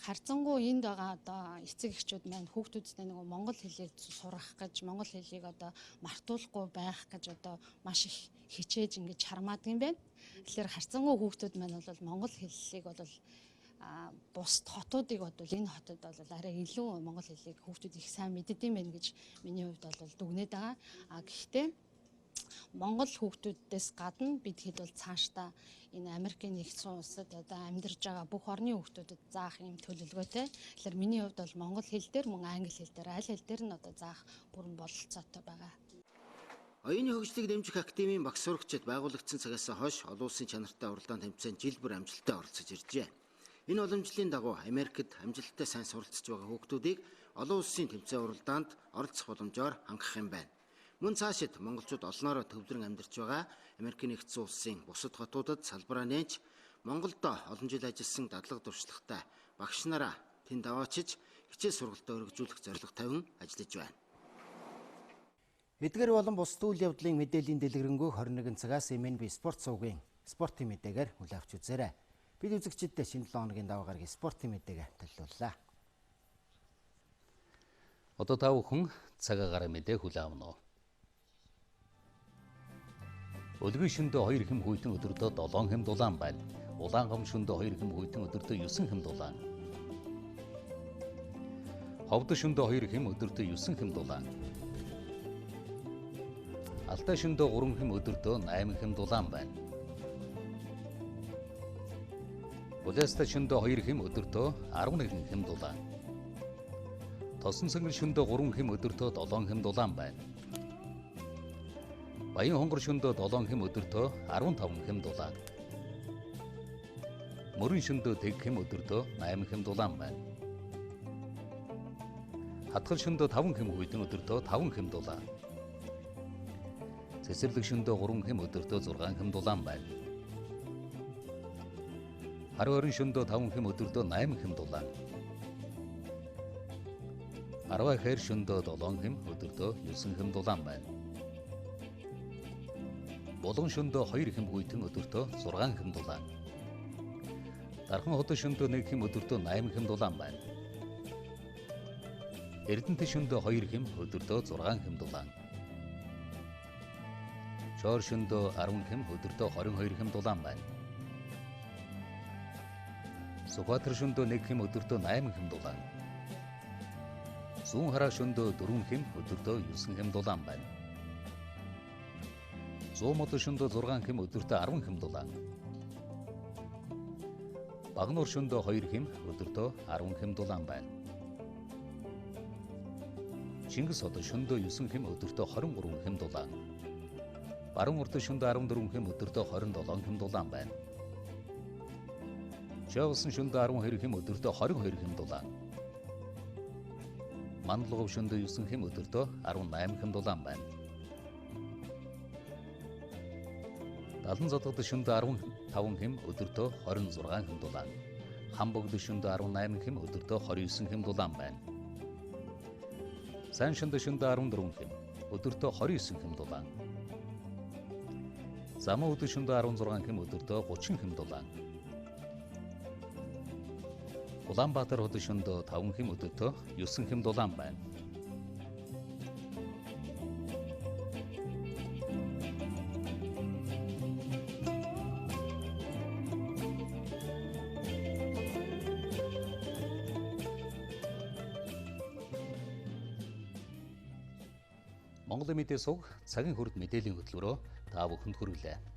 Харьцангуй энд байгаа одоо эцэг эхчүүд маань хүүхдүүдтэй нэг монгол хэлийг сурах гэж, монгол хэлийг одоо мартуулахгүй байх гэж одоо маш их хичээж ингэж хармаад юм байна. Тэгэхээр харьцангуй хүүхдүүд маань бол монгол хэллийг бол бус хотуудыг бол энэ хотод бол арай илүү монгол хэлийг хүүхдүүд их сайн мэддэг юм байна гэж миний хувьд бол дүгнээд байгаа. Гэхдээ монгол хүүхдүүдээс гадна бид хэд бол цаашдаа энэ Америкийн нэгдсэн улсад одоо амьдарч байгаа бүх орны хүүхдүүдэд заах юм төлөвлөгөөтэй. Тэгэхээр миний хувьд бол монгол хэл дээр мөн англи хэл дээр аль хэл дээр нь одоо заах бүрэн бололцоотой байгаа. Оюуны хөгжлийг дэмжих академийн багш сурагчид байгуулагдсан цагаас хойш олон улсын чанартай уралдаан тэмцээнд жил бүр амжилттай оролцож иржээ. Энэ уламжлалын дагуу Америкт амжилттай сайн суралцж байгаа хүүхдүүдийг олон улсын тэмцээн уралдаанд оролцох боломжоор хангах юм байна. Мөн цаашид монголчууд олноороо төвлөрөн амьдарч байгаа Америкийн нэгдсэн улсын бусад хотуудад салбараа нээж Монголдо олон жил ажилласан дадлаг туршлагатай багш нараа тэнд аваачиж хичээл сургалтаа өргөжүүлэх зорилго тавин ажиллаж байна. Эдгээр болон бусад үйл явдлын мэдээллийн дэлгэрэнгүй 21 цагаас MNB спорт сувгийн спортын мэдээгээр хүлээн авч үзээрэй. Бид үзэгчдэд шинэ 7 хоногийн даваа гарагийн спортын мэдээгээ төлөвлөлөө. Одоо та бүхэн цагаа гараа мэдээ хүлээн авна уу? Өлгийн шөндөө 2 хэм хүйтэн өдөртөө 7 хэм дулаан байна. Улаангам шөндөө 2 хэм хүйтэн өдөртөө 9 хэм дулаан. Ховд шөндөө 2 хэм өдөртөө 9 хэм дулаан. Алтай шөндөө 3 хэм өдөртөө 8 хэм дулаан байна. Улаастай шөндөө 2 хэм өдөртөө 11 хэм дулаан. Тосон сэнгэр шөндөө 3 хэм өдөртөө 7 хэм дулаан байна. Баян хонгор шөндөө 7 хэм өдөртөө 15 хэм дулаан. Мөрөн шөндөө 1 хэм өдөртөө 8 хэм дулаан байна. Хатгал шөндөө 5 хэм хүйтэн өдөртөө 5 хэм дулаан. Цэцэрлэг шөндөө 3 хэм өдөртөө 6 хэм дулаан байна. Хар орон шөндөө 5 хэм өдөртөө 8 хэм дулаан. Арвай хэр шөндөө 7 хэм өдөртөө 9 хэм дулаан байна. Булган шөндөө 2 хэм хүйтэн өдөртөө 6 хэм дулаан. Дархан хот шөндөө 1 хэм өдөртөө 8 хэм дулаан байна. Эрдэнэт шөндөө 2 хэм өдөртөө 6 хэм дулаан. Шоор шөндөө 10 хэм өдөртөө 22 хэм дулаан байна. Сүхбаатар шөндөө 1 хэм өдөртөө 8 хэм дулаан. Зүүн хараа шөндөө 4 хэм өдөртөө 9 хэм дулаан байна. Зуумод шөндөө 6 хэм өдөртөө 10 хэм дулаан. Багнуур шөндөө 2 хэм өдөртөө 10 хэм дулаан байна. Чингис хот шөндөө 9 хэм өдөртөө 23 хэм дулаан. Баруун урд шөндөө 14 хэм өдөртөө 27 хэм дулаан байна. Чавсан шөндөө 12 хэм өдөртөө 22 хэм дулаан. Мандлогов шөндөө 9 хэм өдөртөө 18 хэм дулаан байна. Далан зодгод шөндөө 15 хэм өдөртөө 26 хэм дулаан. Хамбогд шөндөө 18 хэм өдөртөө 29 хэм дулаан байна. Сайн шөндөө 14 хэм өдөртөө 29 хэм дулаан. Замун шөндөө 16 хэм өдөртөө 30 хэм дулаан. Улаанбаатар хот шөндөө 5 хэм өдөртөө 9 хэм дулаан байна. Монголын мэдээ суг цагийн хүрд мэдээллийн хөтөлбөрөөр та бүхэнд хүргэлээ.